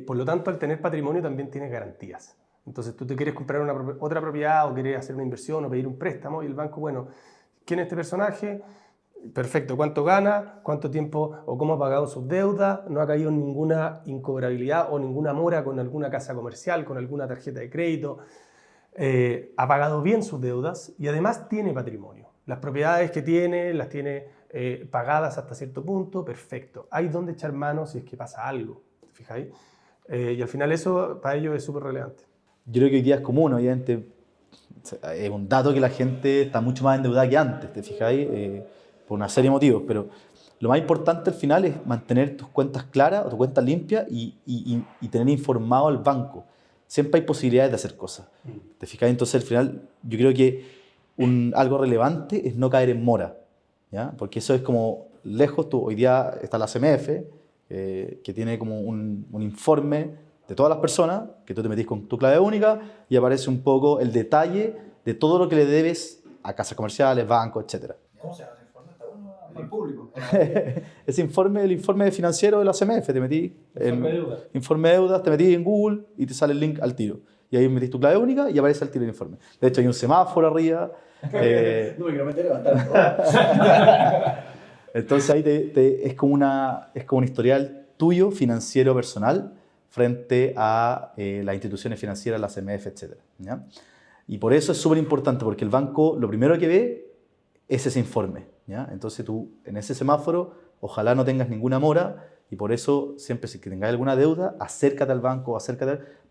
Por lo tanto, al tener patrimonio también tienes garantías. Entonces tú te quieres comprar otra propiedad o quieres hacer una inversión o pedir un préstamo y el banco, bueno, ¿quién es este personaje? Perfecto, ¿cuánto gana? ¿Cuánto tiempo o cómo ha pagado sus deudas? ¿No ha caído en ninguna incobrabilidad o ninguna mora con alguna casa comercial, con alguna tarjeta de crédito? Ha pagado bien sus deudas y además tiene patrimonio. Las propiedades que tiene, las tiene pagadas hasta cierto punto, perfecto. Hay donde echar mano si es que pasa algo, ¿te fijáis? Y al final eso para ellos es súper relevante. Yo creo que hoy día es común, obviamente, es un dato que la gente está mucho más endeudada que antes, ¿te fijáis? Por una serie de motivos, pero lo más importante al final es mantener tus cuentas claras o tus cuentas limpias y tener informado al banco. Siempre hay posibilidades de hacer cosas, ¿te fijáis? Entonces al final yo creo que algo relevante es no caer en mora, ¿ya? Porque eso es como lejos, hoy día está la CMF, que tiene como un informe de todas las personas, que tú te metís con tu clave única y aparece un poco el detalle de todo lo que le debes a casas comerciales, bancos, etc. ¿Cómo se llama ese informe? Está bueno para el público. Ese informe, el informe financiero de la CMF, te metís informe de deudas, te metís en Google y te sale el link al tiro. Y ahí metís tu clave única y aparece al tiro el informe. De hecho hay un semáforo arriba. No me quiero meter a levantar. Entonces ahí es como un historial tuyo, financiero, personal, frente a las instituciones financieras, la CMF, etc. ¿Ya? Y por eso es súper importante, porque el banco lo primero que ve es ese informe, ¿ya? Entonces tú en ese semáforo ojalá no tengas ninguna mora y por eso siempre si que tengas alguna deuda, acércate al banco,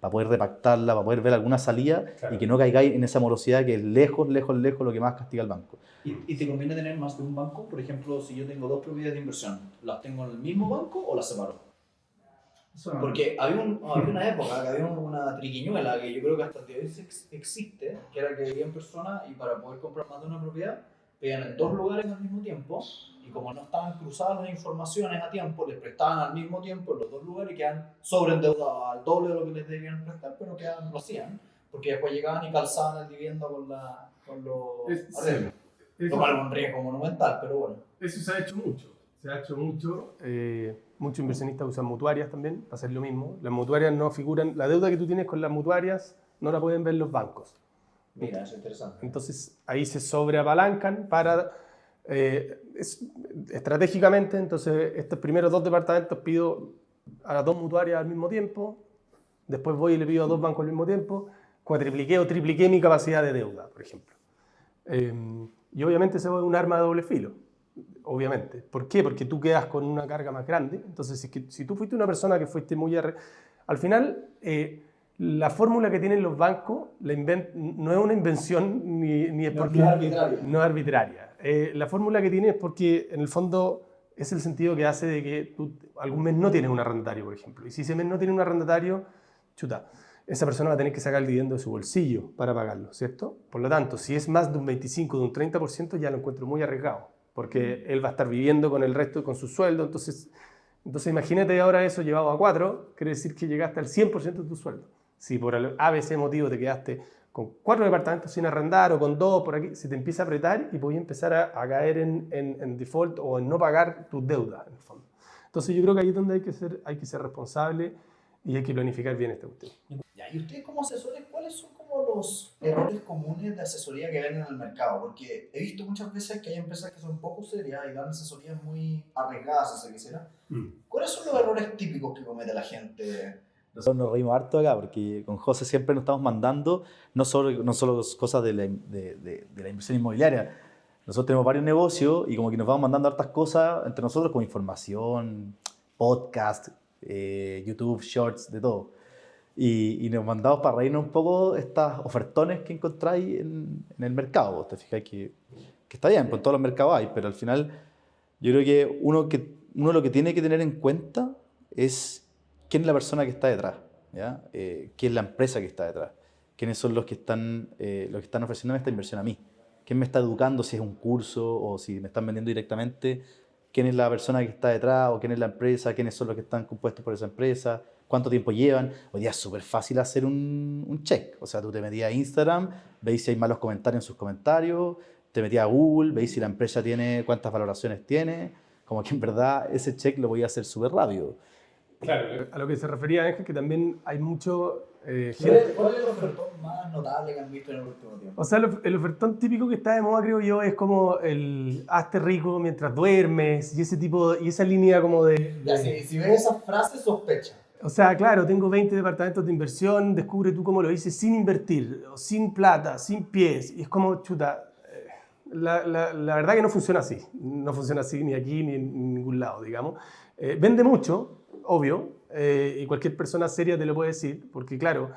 para poder repactarla, para poder ver alguna salida, claro, y que no caigáis en esa morosidad que es lejos lo que más castiga al banco. ¿Y te conviene tener más de un banco? Por ejemplo, si yo tengo 2 propiedades de inversión, ¿las tengo en el mismo banco o las separo? Porque había una época que había una triquiñuela que yo creo que hasta el día de hoy existe, que era que vivían personas y para poder comprar más de una propiedad pedían en 2 lugares al mismo tiempo y como no estaban cruzadas las informaciones a tiempo, les prestaban al mismo tiempo en los 2 lugares y quedaban sobreendeudados al doble de lo que les debían prestar, pero lo hacían, porque después llegaban y calzaban el vivienda con los arreglos. Lo cual es un riesgo monumental, pero bueno. Eso se ha hecho mucho. Muchos inversionistas usan mutuarias también para hacer lo mismo. Las mutuarias no figuran, la deuda que tú tienes con las mutuarias no la pueden ver los bancos. Mira, eso es interesante. Entonces ahí se sobreapalancan para, estratégicamente, entonces estos primeros 2 departamentos pido a las 2 mutuarias al mismo tiempo, después voy y le pido a 2 bancos al mismo tiempo, cuatripliqué o tripliqué mi capacidad de deuda, por ejemplo. Y obviamente eso es un arma de doble filo. Obviamente. ¿Por qué? Porque tú quedas con una carga más grande. Entonces, si tú fuiste una persona que fuiste muy... Al final, la fórmula que tienen los bancos no es una invención ni es porque... No es arbitraria. No es arbitraria. La fórmula que tiene es porque, en el fondo, es el sentido que hace de que tú algún mes no tienes un arrendatario, por ejemplo. Y si ese mes no tiene un arrendatario, chuta, esa persona va a tener que sacar el dividendo de su bolsillo para pagarlo, ¿cierto? Por lo tanto, si es más de un 25, de un 30%, ya lo encuentro muy arriesgado. Porque él va a estar viviendo con el resto, con su sueldo, entonces imagínate ahora eso llevado a 4, quiere decir que llegaste al 100% de tu sueldo. Si por ABC motivo te quedaste con 4 departamentos sin arrendar o con 2 por aquí, se te empieza a apretar y puedes empezar a caer en default o en no pagar tus deudas, en el fondo. Entonces yo creo que ahí es donde hay que ser responsable y hay que planificar bien esta cuestión. ¿Y ustedes como asesores, cuáles son como los errores comunes de asesoría que ven en el mercado? Porque he visto muchas veces que hay empresas que son poco serias y dan asesorías muy arriesgadas, si se quisiera. ¿Cuáles son los errores típicos que comete la gente? Nosotros nos reímos harto acá porque con José siempre nos estamos mandando no solo cosas de la inversión inmobiliaria. Nosotros tenemos varios negocios y como que nos vamos mandando hartas cosas entre nosotros como información, podcast, YouTube, Shorts, de todo. Y nos mandamos para reírnos un poco estas ofertones que encontráis en el mercado. Te fijas que está bien, pues en todos los mercados hay, pero al final yo creo que uno lo que tiene que tener en cuenta es quién es la persona que está detrás, ¿ya? ¿Quién es la empresa que está detrás? ¿Quiénes son los que están ofreciendo esta inversión a mí? ¿Quién me está educando, si es un curso o si me están vendiendo directamente? ¿Quién es la persona que está detrás o quién es la empresa? ¿Quiénes son los que están compuestos por esa empresa? ¿Cuánto tiempo llevan? Hoy día es súper fácil hacer un check. O sea, tú te metías a Instagram, veis si hay malos comentarios en sus comentarios, te metías a Google, veis si la empresa tiene, cuántas valoraciones tiene. Como que en verdad ese check lo voy a hacer súper rápido. Claro, a lo que se refería Ángel, que también hay mucho gente... ¿Cuál es el ofertón más notable que han visto en el último tiempo? O sea, el ofertón típico que está de moda, creo yo, es como el hazte rico mientras duermes y ese tipo, y esa línea como de... Ya, si ves esa frase, sospecha. O sea, claro, tengo 20 departamentos de inversión, descubre tú cómo lo hice sin invertir, o sin plata, sin pies, y es como, chuta, la verdad que no funciona así ni aquí ni en ningún lado, digamos. Vende mucho, obvio, y cualquier persona seria te lo puede decir, porque claro,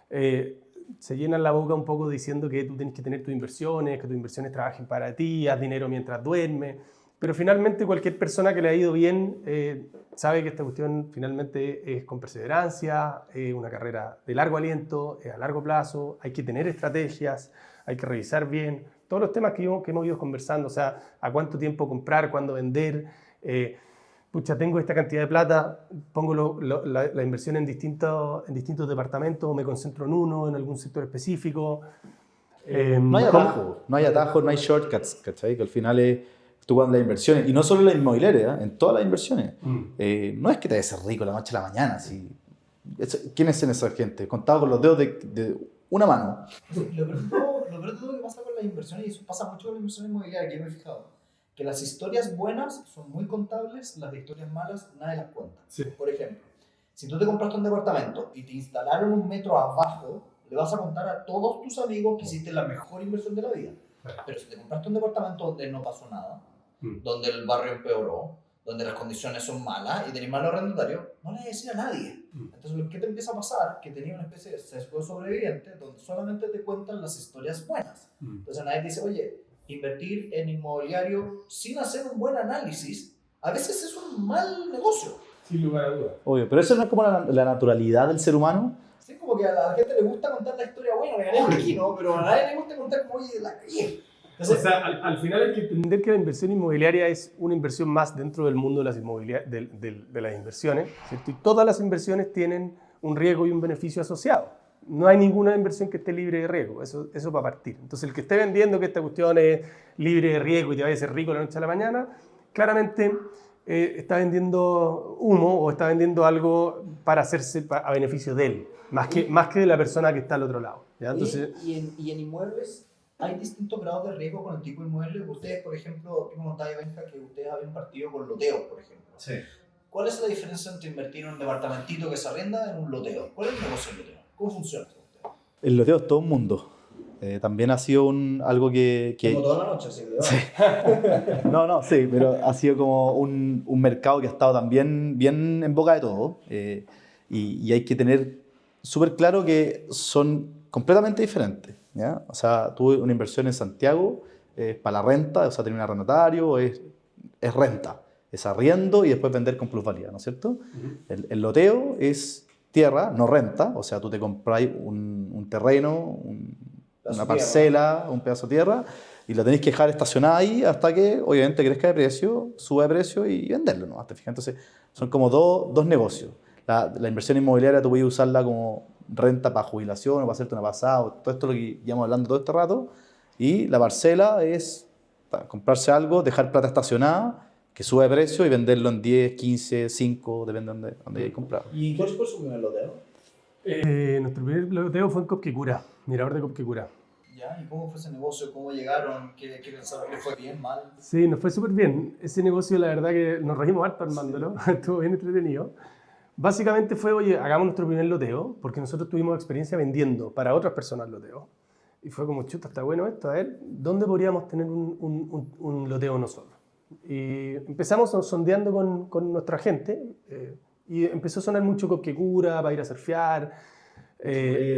se llenan la boca un poco diciendo que tú tienes que tener tus inversiones, que tus inversiones trabajen para ti, haz dinero mientras duermes, pero finalmente cualquier persona que le ha ido bien sabe que esta cuestión finalmente es con perseverancia, es una carrera de largo aliento, es a largo plazo, hay que tener estrategias, hay que revisar bien todos los temas que hemos ido conversando, o sea, a cuánto tiempo comprar, cuándo vender, pucha, tengo esta cantidad de plata, pongo la inversión en distintos departamentos, o me concentro en uno, en algún sector específico. No hay atajos, no hay shortcuts, ¿cachai? Que al final es tú cuando las inversiones, y no solo en la inmobiliaria, en todas las inversiones, no es que te vayas a ser rico la noche a la mañana. ¿Quiénes son esa gente? Contado con los dedos de una mano. Lo peor de todo que pasa con las inversiones, y eso pasa mucho con las inversiones inmobiliarias, que yo me he fijado, que las historias buenas son muy contables, las historias malas nadie las cuenta. Sí. Por ejemplo, si tú te compraste un departamento y te instalaron un metro abajo, le vas a contar a todos tus amigos que hiciste la mejor inversión de la vida. Pero si te compraste un departamento donde no pasó nada, donde el barrio empeoró, donde las condiciones son malas y tenés mal arrendatario, no le vas a decir a nadie. Entonces, ¿qué te empieza a pasar? Que tenías una especie de sesgo sobreviviente donde solamente te cuentan las historias buenas. Entonces, nadie te dice, oye, invertir en inmobiliario sin hacer un buen análisis, a veces es un mal negocio. Sin lugar a dudas. Obvio, pero eso no es como la naturalidad del ser humano. Sí, como que a la gente le gusta contar la historia buena, me gané aquí, ¿no? Pero a nadie le gusta contar como, oye, la calle. Entonces, o sea, al final hay que entender que la inversión inmobiliaria es una inversión más dentro del mundo de las, de las inversiones, ¿cierto? Y todas las inversiones tienen un riesgo y un beneficio asociado. No hay ninguna inversión que esté libre de riesgo, eso para partir. Entonces, el que esté vendiendo que esta cuestión es libre de riesgo y te vaya a hacer rico de la noche a la mañana, claramente está vendiendo humo o está vendiendo algo para hacerse a beneficio de él, más que de la persona que está al otro lado, ¿ya? Entonces, y en inmuebles hay distintos grados de riesgo con el tipo de inmueble. Ustedes, por ejemplo, tú me contabas, Benja, que ustedes habían partido con loteos, por ejemplo. Sí. ¿Cuál es la diferencia entre invertir en un departamentito que se arrenda en un loteo? ¿Cuál es el negocio del loteo? ¿Cómo funciona eso? El loteo es todo un mundo. También ha sido algo que... Como toda la noche, sí. Sí. Sí, pero ha sido como un mercado que ha estado también bien en boca de todo. Y hay que tener súper claro que son completamente diferentes, ¿ya? O sea, tuve una inversión en Santiago para la renta, o sea, tener un arrendatario, es renta, es arriendo y después vender con plusvalía, ¿no es cierto? El loteo es tierra, no renta, o sea, tú te compras un terreno, una parcela, un pedazo de tierra, y lo tenés que dejar estacionada ahí hasta que, obviamente, crezca de precio, suba de precio y venderlo, ¿no? ¿Te fijas? Entonces, son como dos negocios. La inversión inmobiliaria tú puedes usarla como renta para jubilación o para hacerte una pasada, todo esto es lo que llevamos hablando todo este rato, y la parcela es para comprarse algo, dejar plata estacionada, que sube de precio y venderlo en 10, 15, 5, depende de dónde hayas comprado. ¿Y cuál fue su primer loteo? Nuestro primer loteo fue en Copquecura, Mirador de Copquecura. ¿Ya? ¿Y cómo fue ese negocio? ¿Cómo llegaron? ¿Qué pensaron? ¿Le fue bien, mal? Sí, nos fue súper bien. Ese negocio, la verdad que nos reímos harto armándolo, estuvo bien entretenido. Básicamente fue, oye, hagamos nuestro primer loteo, porque nosotros tuvimos experiencia vendiendo para otras personas loteo. Y fue como, chuta, está bueno esto, a ver, ¿dónde podríamos tener un loteo nosotros? Y empezamos sondeando con nuestra gente, y empezó a sonar mucho Copquecura para ir a surfear,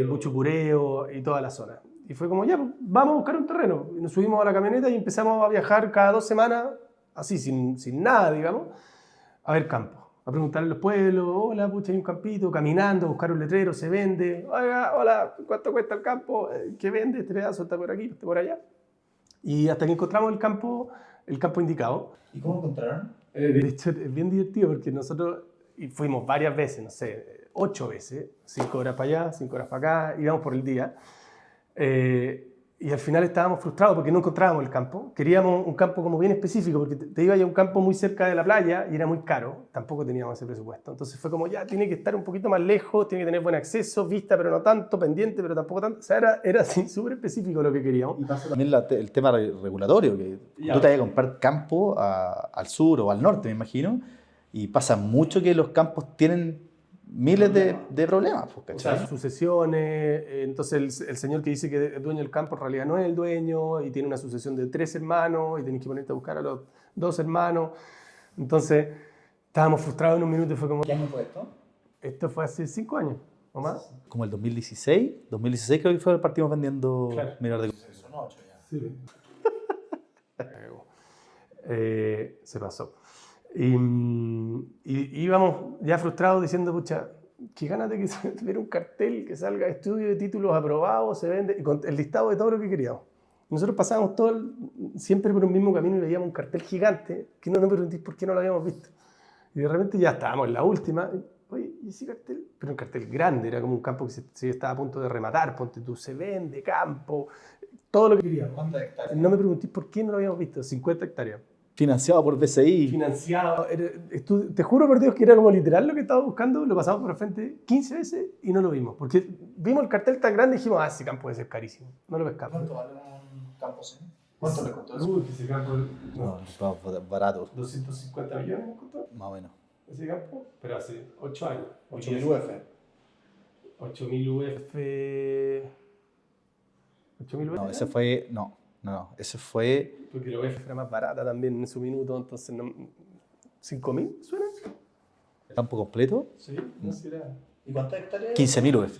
mucho Cureo y toda la zona. Y fue como, ya, vamos a buscar un terreno. Y nos subimos a la camioneta y empezamos a viajar cada 2 semanas, así, sin nada, digamos, a ver campo. A preguntarle a los pueblos, hola, pucha, hay un campito, caminando, buscar un letrero, se vende. Oiga, hola, ¿cuánto cuesta el campo? ¿Qué vende? Este pedazo está por aquí, este por allá. Y hasta que encontramos el campo indicado. ¿Y cómo encontraron? De hecho, es bien divertido porque nosotros fuimos varias veces, no sé, 8 veces, 5 horas para allá, 5 horas para acá, íbamos por el día. Y al final estábamos frustrados porque no encontrábamos el campo. Queríamos un campo como bien específico, porque te ibas a un campo muy cerca de la playa y era muy caro. Tampoco teníamos ese presupuesto. Entonces fue como, ya, tiene que estar un poquito más lejos, tiene que tener buen acceso, vista, pero no tanto, pendiente, pero tampoco tanto. O sea, era así, súper específico lo que queríamos. Y pasa también el tema regulatorio, que Ya. tú te vas a comprar campo al sur o al norte, me imagino, y pasa mucho que los campos tienen miles de problemas, pues, O sea, ¿cachai? sucesiones, entonces el señor que dice que es dueño del campo en realidad no es el dueño y tiene una sucesión de 3 hermanos y tenés que ponerte a buscar a los 2 hermanos. Entonces estábamos frustrados en un minuto y fue como... ¿Qué año fue esto? Esto fue hace 5 años o más. Como el 2016 creo que fue el partimos vendiendo Claro. Mirador de Son 8 ya. Sí. Se pasó. Y íbamos ya frustrados diciendo, pucha, qué ganas de que tuviera un cartel que salga estudio de títulos aprobados, se vende, y con el listado de todo lo que queríamos. Nosotros pasábamos siempre por un mismo camino y veíamos un cartel gigante que no nos preguntís por qué no lo habíamos visto. Y de repente ya estábamos en la última. Oye, ¿y ese cartel? Pero un cartel grande, era como un campo que se estaba a punto de rematar, ponte tú, se vende, campo, todo lo que queríamos. ¿Cuántas hectáreas? No me preguntís por qué no lo habíamos visto, 50 hectáreas. financiado por BCI. Financiado. Te juro por Dios que era como literal lo que estaba buscando, lo pasamos por el frente 15 veces y no lo vimos. Porque vimos el cartel tan grande y dijimos, ese campo debe ser carísimo. No lo pescamos. ¿Cuánto vale un campo así? ¿Cuánto le costó eso? Uy, que ese campo... No, barato, 250 millones me costó más o menos. ese campo, pero hace 8 años. 8.000 UF. 8.000 UF... 8.000 UF. No, ese fue. No, ese fue. Porque la UF era más barata también en su minuto, entonces no... ¿5.000 suena? Campo completo, Sí, no sé, era... ¿Y cuántas hectáreas? 15.000 UF.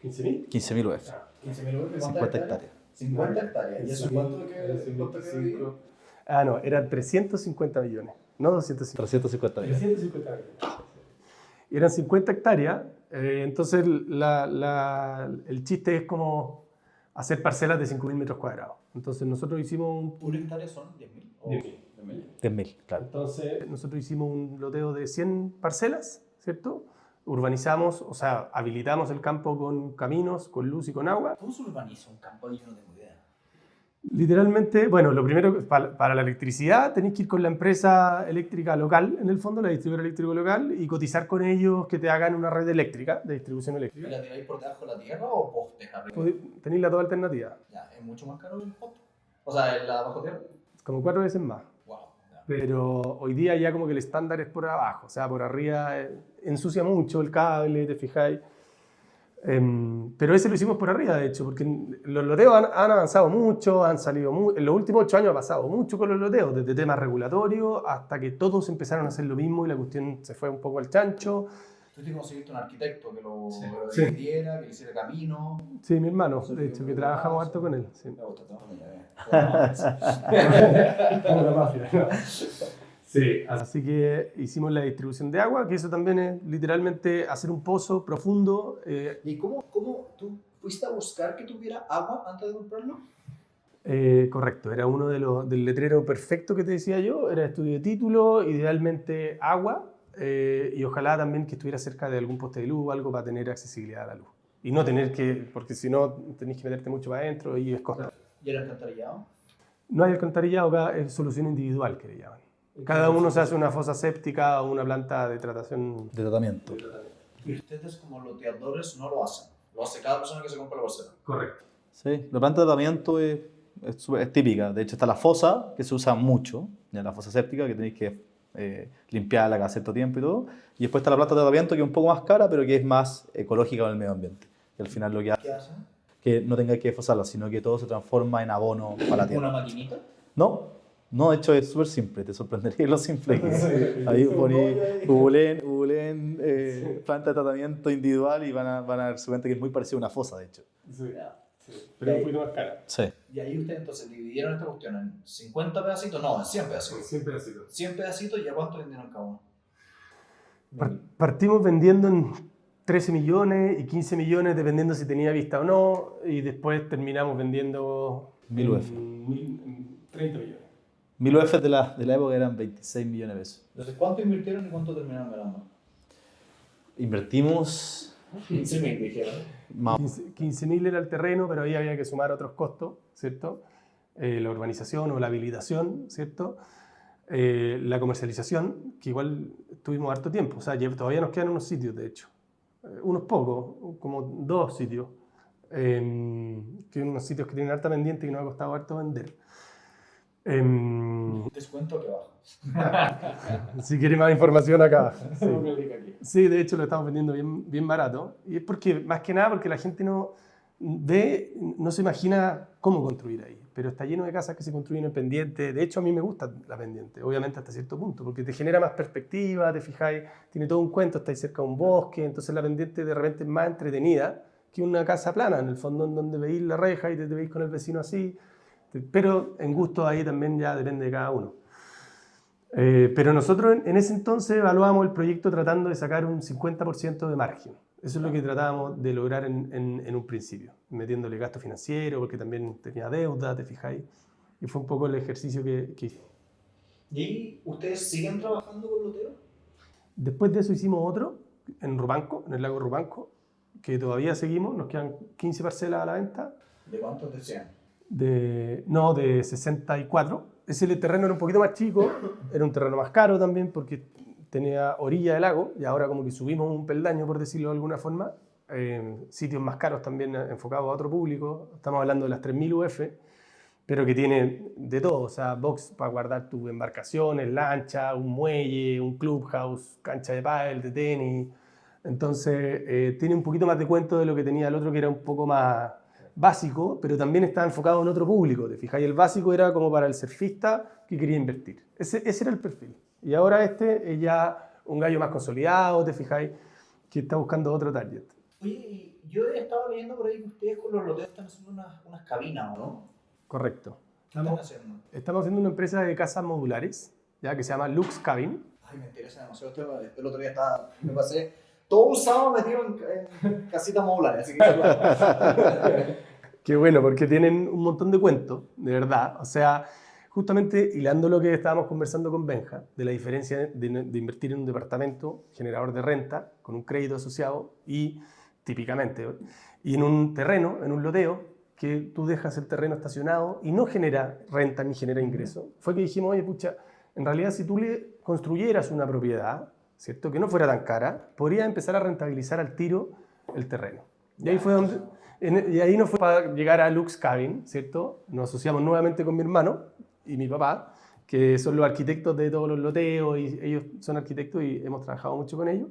¿15.000? 15.000 UF. Ah, 15.000 UF. 50 hectáreas. 50 hectáreas. ¿Y eso cuánto que viví? Ah, no, eran 350 millones, no 250. 350 millones. 350 millones. Y eran 50 hectáreas, entonces el chiste es como hacer parcelas de 5.000 metros cuadrados. Entonces nosotros hicimos ¿Una hectárea son 10.000? 10.000. 10.000, claro. Entonces nosotros hicimos un loteo de 100 parcelas, ¿cierto? Urbanizamos, o sea, habilitamos el campo con caminos, con luz y con agua. ¿Cómo se urbaniza un campo? Yo no tengo idea. Literalmente, bueno, lo primero, para la electricidad tenéis que ir con la empresa eléctrica local, en el fondo, la distribuidora eléctrica local, y cotizar con ellos que te hagan una red eléctrica, de distribución ¿Y eléctrica. la tiráis por debajo de la tierra o postes arriba? Tenéis las dos alternativas, Ya, es mucho más caro que el poste. O sea, el bajo tierra. como 4 veces más. Wow. Ya. Pero hoy día ya como que el estándar es por abajo, o sea, por arriba ensucia mucho el cable, te fijáis. Pero ese lo hicimos por arriba, de hecho, porque los loteos han avanzado mucho, han salido en los últimos 8 años ha pasado mucho con los loteos, desde temas regulatorios hasta que todos empezaron a hacer lo mismo y la cuestión se fue un poco al chancho. Tú te conseguiste un arquitecto que lo Sí. dividiera, que le hiciera camino. Sí, mi hermano, de hecho, que trabajamos harto con él. Sí. Me gusta todo. Una mafia, ¿no? Sí, así que hicimos la distribución de agua, que eso también es literalmente hacer un pozo profundo. ¿Y cómo tú fuiste a buscar que tuviera agua antes de comprarlo? Correcto, era uno del letrero perfecto que te decía yo, era estudio de título, idealmente agua, y ojalá también que estuviera cerca de algún poste de luz o algo para tener accesibilidad a la luz. Y no tener que, porque si no tenés que meterte mucho para adentro y es costoso. ¿Y el alcantarillado? No hay alcantarillado, acá es solución individual que le llaman. Cada uno se hace una fosa séptica o una planta de tratación. De tratamiento. Y ustedes como loteadores no lo hacen. Lo hace cada persona que se compra la parcela. Correcto. Sí, la planta de tratamiento es típica. De hecho, está la fosa, que se usa mucho, ya la fosa séptica, que tenéis que limpiarla cada cierto tiempo y todo. Y después está la planta de tratamiento, que es un poco más cara, pero que es más ecológica con el medio ambiente. Y al final lo que hace ¿Qué hacen? que no tengáis que fosarla, sino que todo se transforma en abono para la tierra. ¿Una maquinita? No, de hecho es súper simple, te sorprendería lo simple que es. Ahí poní Google, planta de tratamiento individual y van a darse cuenta que es muy parecido a una fosa, de hecho. Sí, Ya. pero es un poquito más cara. Sí. Y ahí ustedes entonces dividieron esta cuestión en 50 pedacitos, no, en 100 pedacitos. Siempre ha sido. 100 pedacitos y ¿a cuánto vendieron cada uno? Partimos vendiendo en 13 millones y 15 millones, dependiendo si tenía vista o no, y después terminamos vendiendo 1000 UF. en 30 millones. 1000 UF de la época eran 26 millones de pesos. Entonces, ¿cuánto invirtieron y cuánto terminaron ganando? Invertimos 15.000 dijeron. 15.000 era el terreno, pero ahí había que sumar otros costos, ¿cierto? La urbanización o la habilitación, ¿cierto? La comercialización, que igual tuvimos harto tiempo, o sea, todavía nos quedan unos sitios, de hecho, unos pocos, como 2 sitios, que unos sitios que tienen harta pendiente y nos ha costado harto vender. Descuento que bajo. Si quiere más información acá. Sí. No me diga aquí. Sí, de hecho lo estamos vendiendo bien, bien barato. Y es porque, más que nada, porque la gente no se imagina cómo construir ahí. Pero está lleno de casas que se construyen en pendiente. De hecho, a mí me gusta la pendiente, obviamente hasta cierto punto, porque te genera más perspectiva, te fijáis, tiene todo un cuento, estáis cerca de un bosque, entonces la pendiente de repente es más entretenida que una casa plana, en el fondo, en donde veis la reja y te veis con el vecino así. Pero en gusto ahí también ya depende de cada uno. Pero nosotros en ese entonces evaluábamos el proyecto tratando de sacar un 50% de margen. Eso es lo que tratábamos de lograr en un principio, metiéndole gasto financiero, porque también tenía deuda, te fijáis. Y fue un poco el ejercicio que hicimos. ¿Y ustedes siguen trabajando con loteo? Después de eso hicimos otro en Rubanco, en el lago Rubanco, que todavía seguimos, nos quedan 15 parcelas a la venta. ¿De cuántos desean? De 64. Ese terreno era un poquito más chico, era un terreno más caro también porque tenía orilla del lago y ahora como que subimos un peldaño, por decirlo de alguna forma. Sitios más caros también enfocados a otro público. Estamos hablando de las 3.000 UF, pero que tiene de todo, o sea, box para guardar tus embarcaciones, lancha, un muelle, un clubhouse, cancha de pádel, de tenis. Entonces tiene un poquito más de cuento de lo que tenía el otro, que era un poco más básico, pero también estaba enfocado en otro público, ¿te fijas? Y el básico era como para el surfista que quería invertir. Ese era el perfil. Y ahora este es ya un gallo más consolidado, ¿te fijáis? Que está buscando otro target. Oye, yo he estado leyendo por ahí que ustedes con los loteos están haciendo unas cabinas, ¿o no? Correcto. ¿Qué están haciendo? Estamos haciendo una empresa de casas modulares, ya que se llama Lux Cabin. Ay, me interesa demasiado este tema. El otro día me pasé todo un sábado metido en casitas modulares, así que Qué bueno, porque tienen un montón de cuentos, de verdad. O sea, justamente hilando lo que estábamos conversando con Benja, de la diferencia de invertir en un departamento generador de renta, con un crédito asociado, y típicamente, y en un terreno, en un loteo, que tú dejas el terreno estacionado y no genera renta ni genera ingreso. Fue que dijimos, oye, pucha, en realidad si tú le construyeras una propiedad, ¿cierto?, que no fuera tan cara, podrías empezar a rentabilizar al tiro el terreno. Y ahí fue donde... Y ahí nos fue para llegar a Lux Cabin, ¿cierto? Nos asociamos nuevamente con mi hermano y mi papá, que son los arquitectos de todos los loteos, y ellos son arquitectos y hemos trabajado mucho con ellos.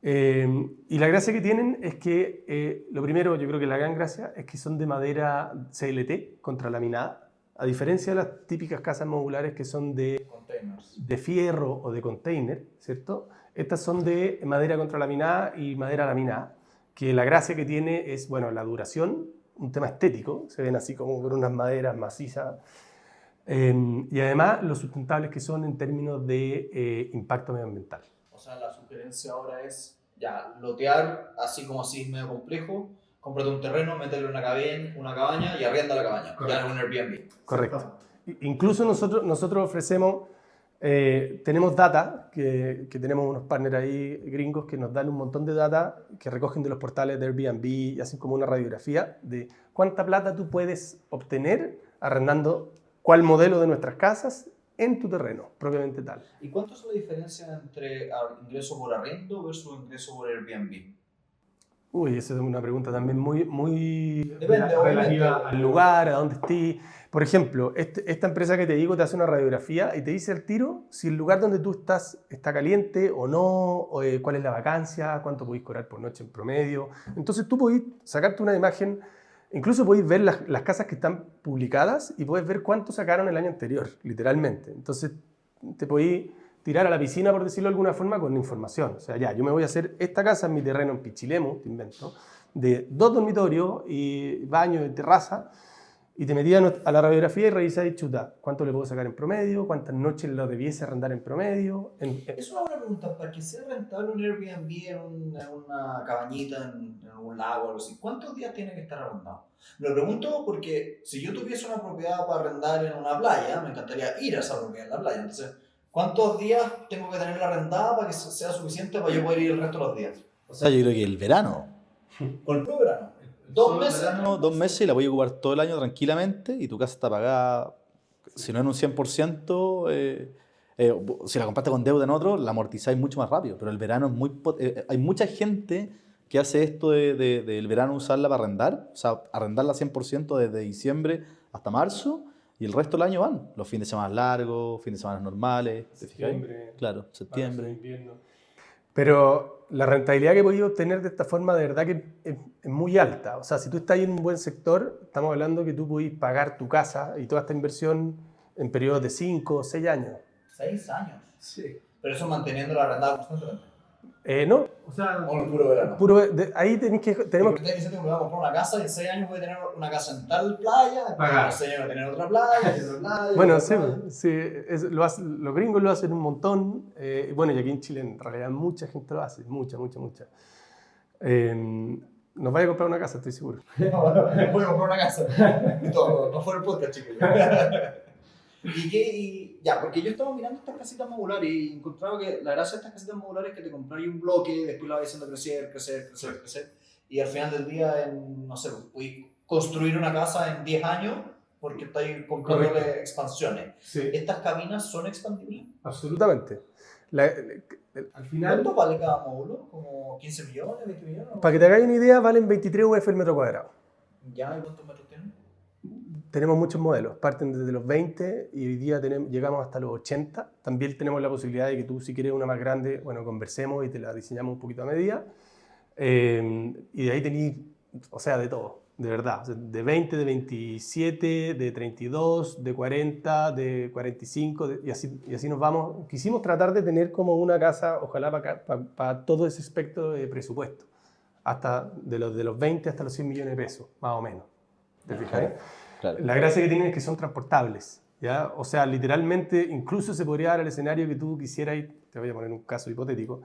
Y la gracia que tienen es que, lo primero, yo creo que la gran gracia es que son de madera CLT, contralaminada, a diferencia de las típicas casas modulares que son de fierro o de container, ¿cierto? Estas son de madera contralaminada y madera laminada, que la gracia que tiene es, bueno, la duración, un tema estético, se ven así como con unas maderas macizas, y además lo sustentables que son en términos de impacto medioambiental. O sea, la sugerencia ahora es ya lotear, así como así es medio complejo, cómprate un terreno, métele una cabaña y arrienda la cabaña, correcto, ya en un Airbnb. Correcto. Incluso nosotros ofrecemos, tenemos data, que tenemos unos partners ahí gringos que nos dan un montón de data que recogen de los portales de Airbnb y hacen como una radiografía de cuánta plata tú puedes obtener arrendando cuál modelo de nuestras casas en tu terreno, propiamente tal. ¿Y cuánto es la diferencia entre ingreso por arriendo versus ingreso por Airbnb? Uy, esa es una pregunta también muy Depende, relativa al lugar, a dónde estés. Por ejemplo, esta empresa que te digo te hace una radiografía y te dice al tiro si el lugar donde tú estás está caliente o no, o, cuál es la vacancia, cuánto podéis cobrar por noche en promedio. Entonces tú podéis sacarte una imagen, incluso podéis ver las casas que están publicadas y podéis ver cuánto sacaron el año anterior, literalmente. Entonces te podéis tirar a la piscina, por decirlo de alguna forma, con información. O sea, ya, yo me voy a hacer esta casa en mi terreno en Pichilemu, te invento, de 2 dormitorios y baño y terraza, y te metías a la radiografía y revisáis, chuta, ¿cuánto le puedo sacar en promedio? ¿Cuántas noches lo debiese arrendar en promedio? Es una buena pregunta. Para que sea rentable un Airbnb en una cabañita, en un lago o algo así, ¿cuántos días tiene que estar arrendado? Lo pregunto porque si yo tuviese una propiedad para arrendar en una playa, me encantaría ir a esa propiedad en la playa. Entonces, ¿cuántos días tengo que tenerla arrendada para que sea suficiente para yo poder ir el resto de los días? O sea, yo creo que el verano. Con el puro verano. 2 meses. 2 meses y la voy a ocupar todo el año tranquilamente y tu casa está pagada, si no en un 100%, si la compraste con deuda en otro, la amortizáis mucho más rápido. Pero el verano es hay mucha gente que hace esto del verano usarla para arrendar, o sea, arrendarla 100% desde diciembre hasta marzo y el resto del año van. Los fines de semana largos, fines de semana normales. ¿Te fijáis? Septiembre, Claro, septiembre. invierno. Pero la rentabilidad que he podido obtener de esta forma de verdad que es muy alta. O sea, si tú estás en un buen sector, estamos hablando que tú podés pagar tu casa y toda esta inversión en periodos de 5 o 6 años. 6 años. Sí. Pero eso manteniendo la arrendada constantemente. No, o sea, O en el puro verano. ahí tenemos Porque ustedes dicen que me voy a comprar una casa y en 6 años voy a tener una casa en tal playa, después Pagar. en 6 años voy a tener otra playa, y otra playa. bueno, otra sí, playa. sí los gringos lo hacen un montón. Bueno, y aquí en Chile en realidad mucha gente lo hace, mucha. Nos vaya a comprar una casa, estoy seguro. Voy a comprar una casa. Y todo, no fuera el podcast, chicos. Ya, porque yo estaba mirando estas casitas modulares y encontraba que la gracia de estas casitas modulares es que te compras un bloque, después la vas haciendo crecer. Y al final del día, no sé, puedes construir una casa en 10 años porque estáis comprándole expansiones. Sí, ¿Estas cabinas son expandibles? absolutamente. Al final, ¿Cuánto vale cada módulo? ¿Como 15 millones, 20 millones? para que te hagáis una idea, valen 23 UF el metro cuadrado. ¿Ya? ¿Y cuántos metros tienen? Tenemos muchos modelos, parten desde los 20 y hoy día llegamos hasta los 80. También tenemos la posibilidad de que tú, si quieres una más grande, bueno, conversemos y te la diseñamos un poquito a medida. Y de ahí tenéis, o sea, de todo, de verdad. O sea, de 20, de 27, de 32, de 40, de 45, y así nos vamos. Quisimos tratar de tener como una casa, ojalá para todo ese espectro de presupuesto. Hasta de los 20 hasta los 100 millones de pesos, más o menos. ¿Te fijas? Claro. La gracia que tienen es que son transportables, ¿ya? O sea, literalmente, incluso se podría dar el escenario que tú quisieras, te voy a poner un caso hipotético,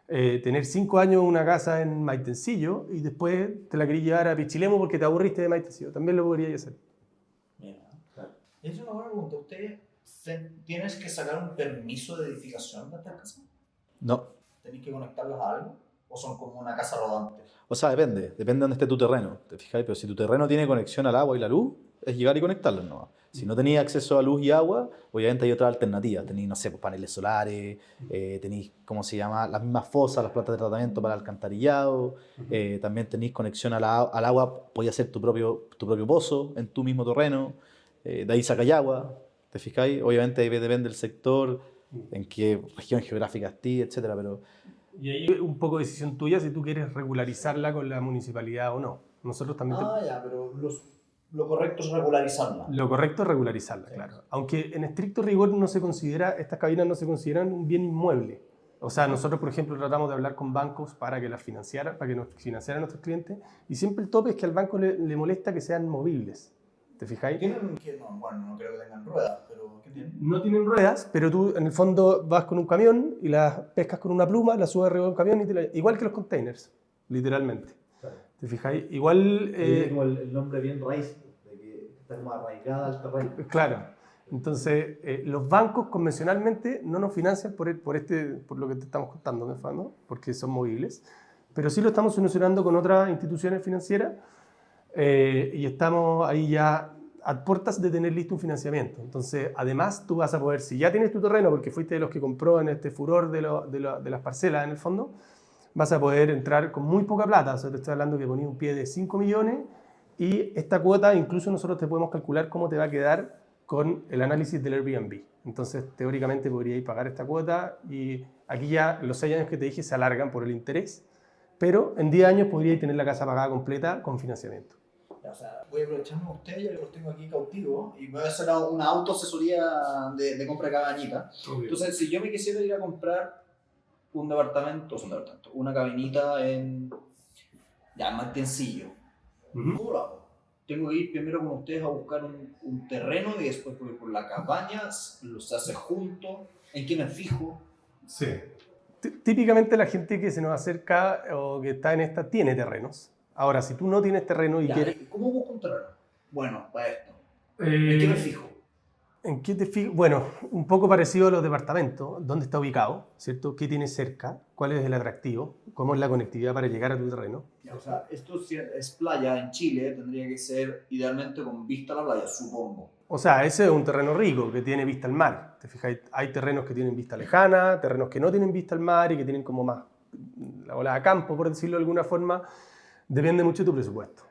tener 5 años una casa en Maitencillo y después te la querías llevar a Pichilemu porque te aburriste de Maitencillo. También lo podrías hacer. Mira, claro. Es una buena pregunta. ¿Usted tienes que sacar un permiso de edificación de estas casas? No. ¿Tenés que conectarlas a algo? ¿O son como una casa rodante? O sea, depende de dónde esté tu terreno, ¿te fijáis? Pero si tu terreno tiene conexión al agua y la luz, es llegar y conectarlos nomás. Si no tenéis acceso a luz y agua, obviamente hay otras alternativas. Tenéis, no sé, pues, paneles solares, tenéis, ¿cómo se llama? Las mismas fosas, las plantas de tratamiento para el alcantarillado, también tenéis conexión al agua, podéis hacer tu propio pozo en tu mismo terreno, de ahí sacáis agua, ¿te fijáis? Obviamente ahí depende del sector, en qué región geográfica estés, etcétera, pero... Y ahí es un poco decisión tuya si tú quieres regularizarla con la municipalidad o no. Nosotros también Ya, pero lo correcto es regularizarla. Lo correcto es regularizarla, claro. Aunque en estricto rigor estas cabinas no se consideran un bien inmueble. O sea, nosotros, por ejemplo, tratamos de hablar con bancos para que nos financiaran a nuestros clientes, y siempre el tope es que al banco le molesta que sean movibles. ¿Te fijáis? Bueno, no creo que tengan ruedas, pero ¿qué tienen? No tienen ruedas, pero tú en el fondo vas con un camión y las pescas con una pluma, las subes arriba de un camión y igual que los containers, literalmente. Claro. ¿Te fijáis? Igual... Tiene como el nombre bien raíz, de que está como arraigada al terreno. Claro. Entonces, los bancos convencionalmente no nos financian por lo que te estamos contando, ¿no? Porque son movibles, pero sí lo estamos solucionando con otras instituciones financieras, y estamos ahí ya a puertas de tener listo un financiamiento. Entonces, además, tú vas a poder, si ya tienes tu terreno, porque fuiste de los que compró en este furor de las parcelas en el fondo, vas a poder entrar con muy poca plata. O sea, te estoy hablando que ponías un pie de 5 millones y esta cuota incluso nosotros te podemos calcular cómo te va a quedar con el análisis del Airbnb. Entonces, teóricamente podríais pagar esta cuota y aquí ya los 6 años que te dije se alargan por el interés, pero en 10 años podríais tener la casa pagada completa con financiamiento. O sea, voy a aprovecharme de ustedes, ya que los tengo aquí cautivos, y voy a hacer una autoasesoría de compra de cada cabañita. Entonces, si yo me quisiera ir a comprar una cabinita en Maitencillo, ¿cómo lo hago? Tengo que ir primero con ustedes a buscar un terreno y después voy por la cabaña, los hace juntos, ¿en qué me fijo? Sí. Típicamente la gente que se nos acerca o que está en esta tiene terrenos. Ahora, si tú no tienes terreno y quieres... ¿Cómo busco un terreno? Bueno, para esto. ¿En qué me fijo? ¿En qué te fijas? Bueno, un poco parecido a los departamentos. ¿Dónde está ubicado? ¿Cierto? ¿Qué tiene cerca? ¿Cuál es el atractivo? ¿Cómo es la conectividad para llegar a tu terreno? O sea, esto si es playa en Chile, tendría que ser idealmente con vista a la playa, supongo. O sea, ese es un terreno rico que tiene vista al mar. ¿Te fijas? Hay terrenos que tienen vista lejana, terrenos que no tienen vista al mar y que tienen como más la ola a campo, por decirlo de alguna forma. Depende mucho de tu presupuesto.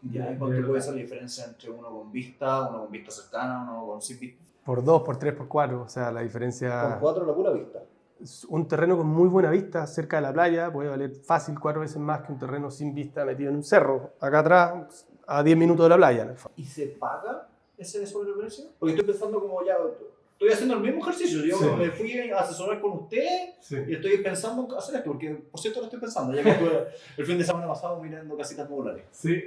Ya, ¿y cuánto puede ser la diferencia entre uno con vista cercana, uno con sin vista? Por 2, por 3, por 4. O sea, la diferencia... Con 4 la pura vista. Un terreno con muy buena vista cerca de la playa puede valer fácil 4 veces más que un terreno sin vista metido en un cerro, acá atrás, a 10 minutos de la playa. En el fondo. ¿Y se paga ese sobreprecio? Porque estoy pensando como ya, estoy haciendo el mismo ejercicio. Yo Sí. me fui a asesorar con usted Sí. y estoy pensando en hacer esto, porque por cierto lo estoy pensando, ya que estuve el fin de semana pasado mirando casitas modulares. Sí.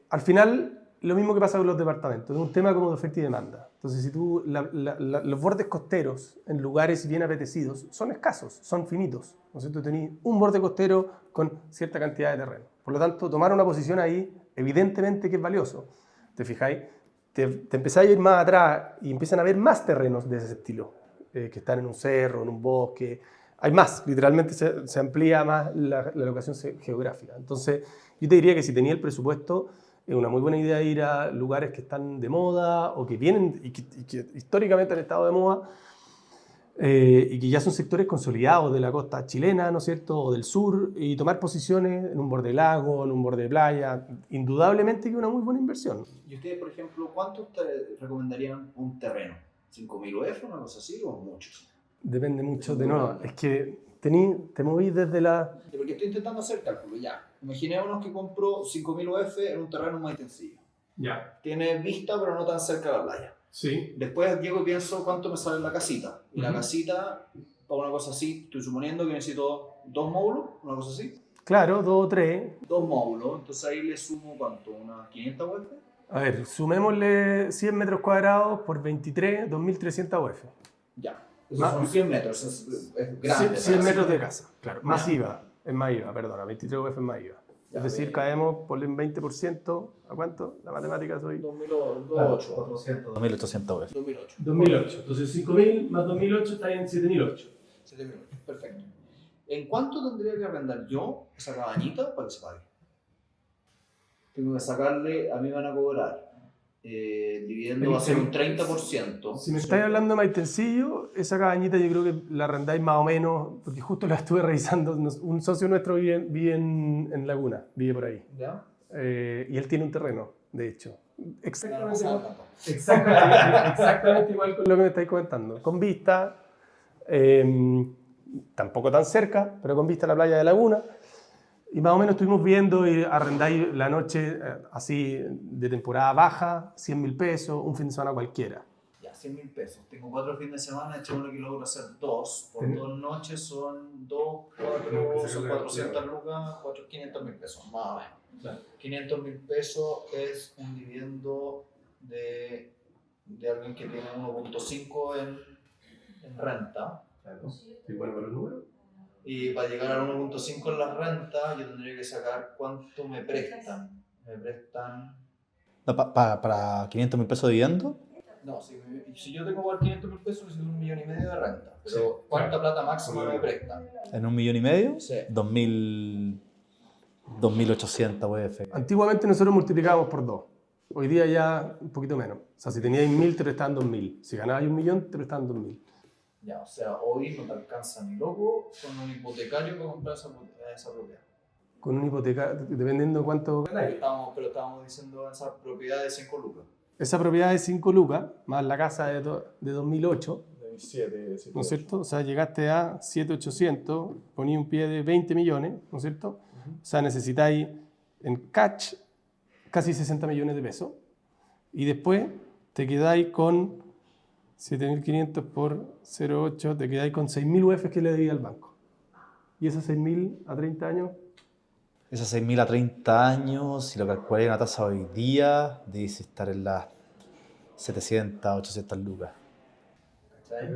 Al final, lo mismo que pasa con los departamentos, es un tema como de oferta y demanda. Entonces, si tú, los bordes costeros en lugares bien apetecidos son escasos, son finitos, ¿no es cierto? Tenés un borde costero con cierta cantidad de terreno. Por lo tanto, tomar una posición ahí, evidentemente que es valioso. ¿Te fijáis? Te empezáis a ir más atrás y empiezan a haber más terrenos de ese estilo, que están en un cerro, en un bosque. Hay más, literalmente se amplía más la locación geográfica. Entonces, yo te diría que si tenía el presupuesto, es una muy buena idea ir a lugares que están de moda o que vienen y que históricamente han estado de moda y que ya son sectores consolidados de la costa chilena, ¿no es cierto?, o del sur, y tomar posiciones en un borde de lago, en un borde de playa, indudablemente que es una muy buena inversión. ¿Y ustedes, por ejemplo, cuánto ustedes recomendarían un terreno? ¿5.000 UF, una cosa así, o muchos? Depende mucho, de Muy nuevo, grande. es que te movís desde la... Porque estoy intentando hacer cálculo, ya. Imaginémonos que compro 5.000 UF en un terreno más intensivo. Ya, Tiene vista, pero no tan cerca de la playa. sí. Después llego y pienso cuánto me sale la casita. Y la Ujú. casita, para una cosa así, estoy suponiendo que necesito 2 módulos, una cosa así. Claro, 2 o 3. 2 módulos, entonces ahí le sumo cuánto, unas 500 UF. A ver, sumémosle 100 metros cuadrados por 23, 2.300 UF. Ya. Esos Más- son 100 metros, es grande. 100 metros de casa. casa, claro. Más IVA, es más IVA, perdona, 23 UF es más IVA. Ya, Es decir, bien. caemos, ponle un 20%, ¿a cuánto? La matemática soy... 2008. 2.800 UF. 2008. 2008, entonces 5.000 más 2.008 está en 7.008. 7.008, perfecto. ¿En cuánto tendría que arrendar yo esa cabañita para que se pague? Tengo que sacarle, a mí me van a cobrar. El dividendo va a ser un 30%. Si me estáis hablando de Maitencillo, esa cabañita yo creo que la arrendáis más o menos, porque justo la estuve revisando, un socio nuestro vive en Laguna, vive por ahí. ¿Ya? Y él tiene un terreno, de hecho. Exactamente, No, no, igual, no. exactamente igual con lo que me estáis comentando. Con vista, tampoco tan cerca, pero con vista a la playa de Laguna. Y más o menos estuvimos viendo y arrendáis la noche así de temporada baja, 100.000 pesos, un fin de semana cualquiera. Ya, 100.000 pesos. Tengo 4 fines de semana, echémosle que logro hacer 2. Por Sí. 2 noches son 2, 4, son 400 lucas, 500.000 pesos, más o menos. 500.000 pesos es un dividendo de alguien que tiene 1.5 en renta. ¿Y bueno para los números? Y para llegar al 1.5 en la renta, yo tendría que sacar cuánto me prestan. Me prestan. No, para 500.000 pesos de dividendo, No, si yo tengo que pagar 500.000 pesos, necesito 1,5 millones de renta. Pero, Sí, ¿cuánta claro. plata máxima me prestan? en 1,5 millones, Sí. 2.800 UF. Antiguamente nosotros multiplicábamos por 2. Hoy día ya un poquito menos. O sea, si teníais 1.000 te prestaban 2.000. Si ganabas 1.000.000 te prestaban 2.000. Ya, o sea, hoy no te alcanza ni loco con un hipotecario para comprar esa propiedad. Con una hipoteca, dependiendo de cuánto ganáis. Pero estábamos diciendo esa propiedad de 5 lucas. Esa propiedad de 5 lucas, más la casa de 2008, De 7, ¿no es cierto? O sea, llegaste a 7.800, poní un pie de 20 millones, ¿no es cierto? O sea, necesitáis en cash casi 60 millones de pesos. Y después te quedáis con 7.500 por 0.8, te quedáis con 6.000 UF que le debía al banco. Y esos 6.000 a 30 años, Esos 6.000 a 30 años, si lo calculáis en una tasa hoy día, debe estar en las 700, 800 lucas. ¿Cachai?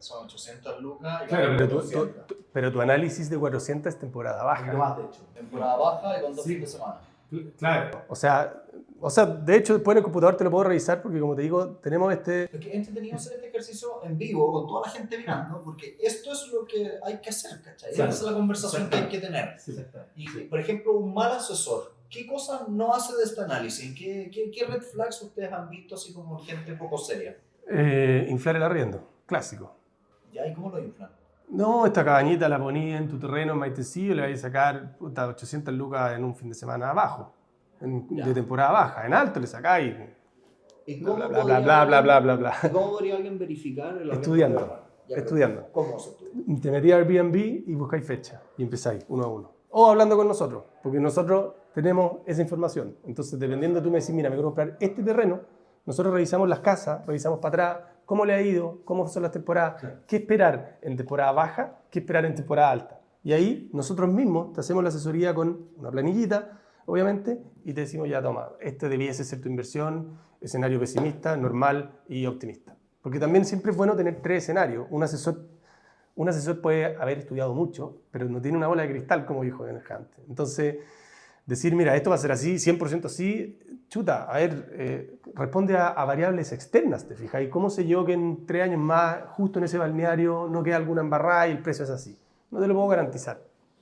Son 800 lucas. Y claro, con pero 400. pero tu análisis de 400 es temporada baja. Más, de hecho. Temporada baja y con 2 Sí. fines de semana. Claro. O sea, O sea, de hecho, después en el computador te lo puedo revisar porque, como te digo, tenemos este... Es que es entretenido hacer este ejercicio en vivo con toda la gente mirando, porque esto es lo que hay que hacer, ¿cachai? Esa es la conversación que hay que tener. Y, por ejemplo, un mal asesor, ¿qué cosas no hace de este análisis? ¿Qué red flags ustedes han visto así como gente poco seria? Inflar el arriendo, clásico. ¿Ya? ¿Y cómo lo inflan? No, esta cabañita la ponía en tu terreno en Maitecillo, le vais a sacar 800 lucas en un fin de semana abajo, de temporada baja. En alto le sacáis, ¿Y bla, cómo bla, bla, bla, bla, bla, bla, bla. ¿Cómo podría alguien verificar el arriendo? Estudiando. Ya, Estudiando. ¿Cómo se estudia? Te metí a Airbnb y buscáis fecha y empezáis uno a uno. O hablando con nosotros, porque nosotros tenemos esa información. Entonces, dependiendo, tú me decís, mira, me quiero comprar este terreno, nosotros revisamos las casas, revisamos para atrás, cómo le ha ido, cómo son las temporadas, claro, qué esperar en temporada baja, qué esperar en temporada alta. Y ahí nosotros mismos te hacemos la asesoría con una planillita, obviamente, y te decimos, ya toma, este debiese ser tu inversión, escenario pesimista, normal y optimista. Porque también siempre es bueno tener 3 escenarios. Un asesor puede haber estudiado mucho, pero no tiene una bola de cristal, como dijo antes. Entonces, decir, mira, esto va a ser así, 100% así, chuta, a ver, responde a variables externas, ¿te fijas? ¿Y cómo sé yo que en 3 años más, justo en ese balneario, no queda alguna embarrada y el precio es así? No te lo puedo garantizar.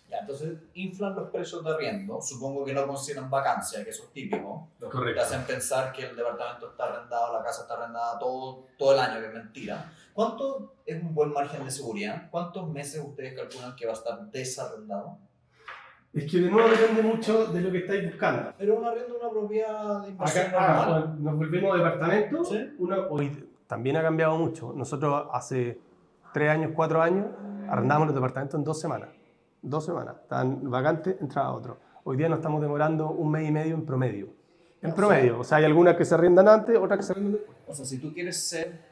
Ya, entonces inflan los precios de arriendo, supongo que no consideran vacancia, que eso es típico. Correcto. Te hacen pensar que el departamento está arrendado, la casa está arrendada todo el año, que es mentira. ¿Cuánto es un buen margen de seguridad? ¿Cuántos meses ustedes calculan que va a estar desarrendado? Es que de nuevo depende mucho de lo que estáis buscando. Pero un arriendo de una propiedad de inversión Acá, normal. nos volvimos a departamento. ¿Sí? Hoy también ha cambiado mucho. Nosotros hace 3 años, 4 años, arrendábamos los departamentos en 2 semanas. 2 semanas. Estaban vacantes, entraba otro. Hoy día nos estamos demorando 1 mes y medio en promedio. En promedio. O sea, hay algunas que se arriendan antes, otras que se arriendan después. O sea, si tú quieres ser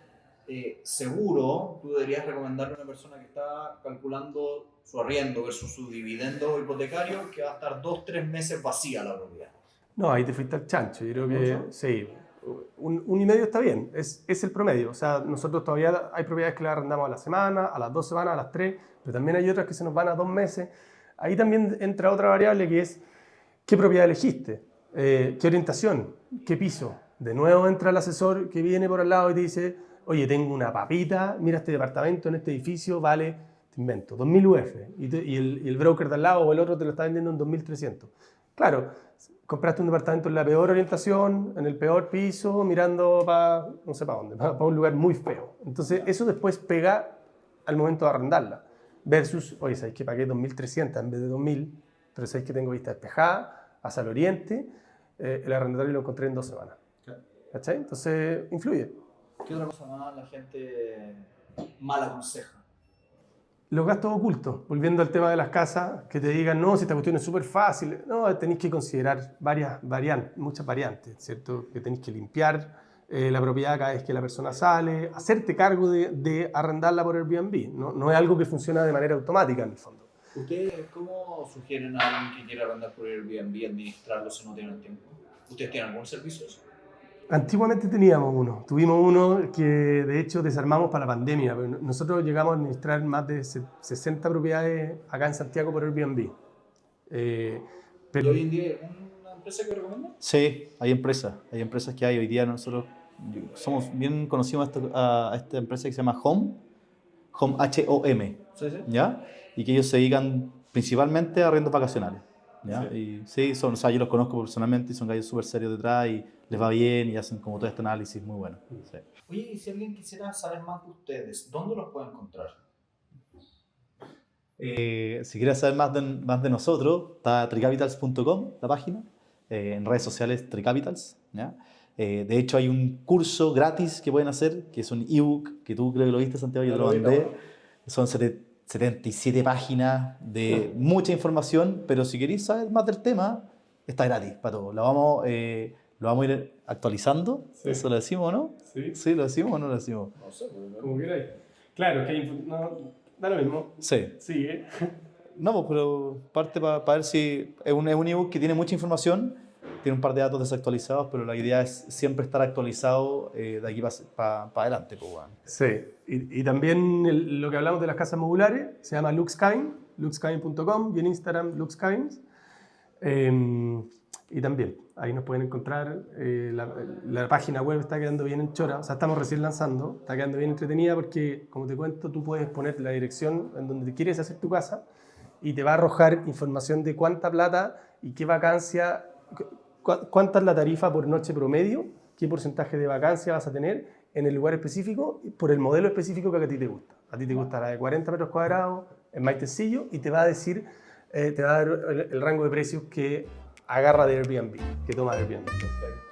seguro, tú deberías recomendarle a una persona que está calculando su arriendo versus su dividendo hipotecario que va a estar 2-3 meses vacía la propiedad. No, ahí te fuiste al chancho. Yo creo que sí. 1 y medio está bien, es el promedio. O sea, nosotros todavía hay propiedades que las arrendamos a la semana, a las 2 semanas, a las 3, pero también hay otras que se nos van a 2 meses. Ahí también entra otra variable que es qué propiedad elegiste, qué orientación, qué piso. De nuevo entra el asesor que viene por al lado y te dice, oye, tengo una papita, mira este departamento en este edificio, vale, te invento, 2.000 UF. Y el broker de al lado o el otro te lo está vendiendo en 2.300. Claro, compraste un departamento en la peor orientación, en el peor piso, mirando para, no sé para dónde, para un lugar muy feo. Entonces, eso después pega al momento de arrendarla. Versus, oye, ¿sabes que pagué 2.300 en vez de 2.000? Pero ¿sabes que tengo vista despejada, hacia el oriente? El arrendatario lo encontré en 2 semanas. ¿Cachai? Entonces, influye. ¿Qué otra cosa más la gente mal aconseja? Los gastos ocultos, volviendo al tema de las casas, que te digan, no, si esta cuestión es súper fácil. No, tenéis que considerar muchas variantes, ¿cierto? Que tenéis que limpiar la propiedad cada vez que la persona sale, hacerte cargo de arrendarla por Airbnb. No es algo que funciona de manera automática en el fondo. ¿Ustedes cómo sugieren a alguien que quiera arrendar por Airbnb administrarlo si no tienen tiempo? ¿Ustedes tienen algún servicio? Antiguamente tuvimos uno que de hecho desarmamos para la pandemia, pero nosotros llegamos a administrar más de 60 propiedades acá en Santiago por Airbnb. ¿Y hoy en día hay alguna empresa que recomienda? Sí, hay empresas que hay hoy día. Nosotros somos bien conocidos a esta empresa que se llama Home H-O-M, Sí, sí. ¿ya? Y que ellos se dedican principalmente a arrendos vacacionales, ¿ya? Sí. Y sí, o sea, yo los conozco personalmente y son gallos súper serios detrás y les va bien y hacen como todo este análisis muy bueno. Sí. Oye, y si alguien quisiera saber más de ustedes, ¿dónde los puede encontrar? Si quieres saber más de nosotros, está tricapitals.com, la página, en redes sociales Tricapitals, ¿ya? De hecho, hay un curso gratis que pueden hacer, que es un ebook, que tú creo que lo viste, Santiago, yo te lo mandé. Son 77 páginas de mucha información, pero si queréis saber más del tema, está gratis para todos. Lo vamos a ir actualizando, Sí. ¿Eso lo decimos o no? Sí. ¿Sí, lo decimos o no lo decimos? No sé, Como queráis. Claro, que da lo mismo. Sí. Sigue. No, pues, pero parte para ver si es un ebook que tiene mucha información, tiene un par de datos desactualizados, pero la idea es siempre estar actualizado de aquí para adelante. Pues, bueno. Sí, y también lo que hablamos de las casas modulares se llama luxkine, luxkine.com, y en Instagram luxkines. Y también, ahí nos pueden encontrar, la página web está quedando bien enchora, o sea, estamos recién lanzando, está quedando bien entretenida porque, como te cuento, tú puedes poner la dirección en donde quieres hacer tu casa y te va a arrojar información de cuánta plata y qué vacancia, cuánta es la tarifa por noche promedio, qué porcentaje de vacancia vas a tener en el lugar específico por el modelo específico que a ti te gusta. A ti te gusta la de 40 metros cuadrados, es más sencillo y te va a decir, te va a dar el rango de precios que agarra de Airbnb, que toma Airbnb. Perfecto.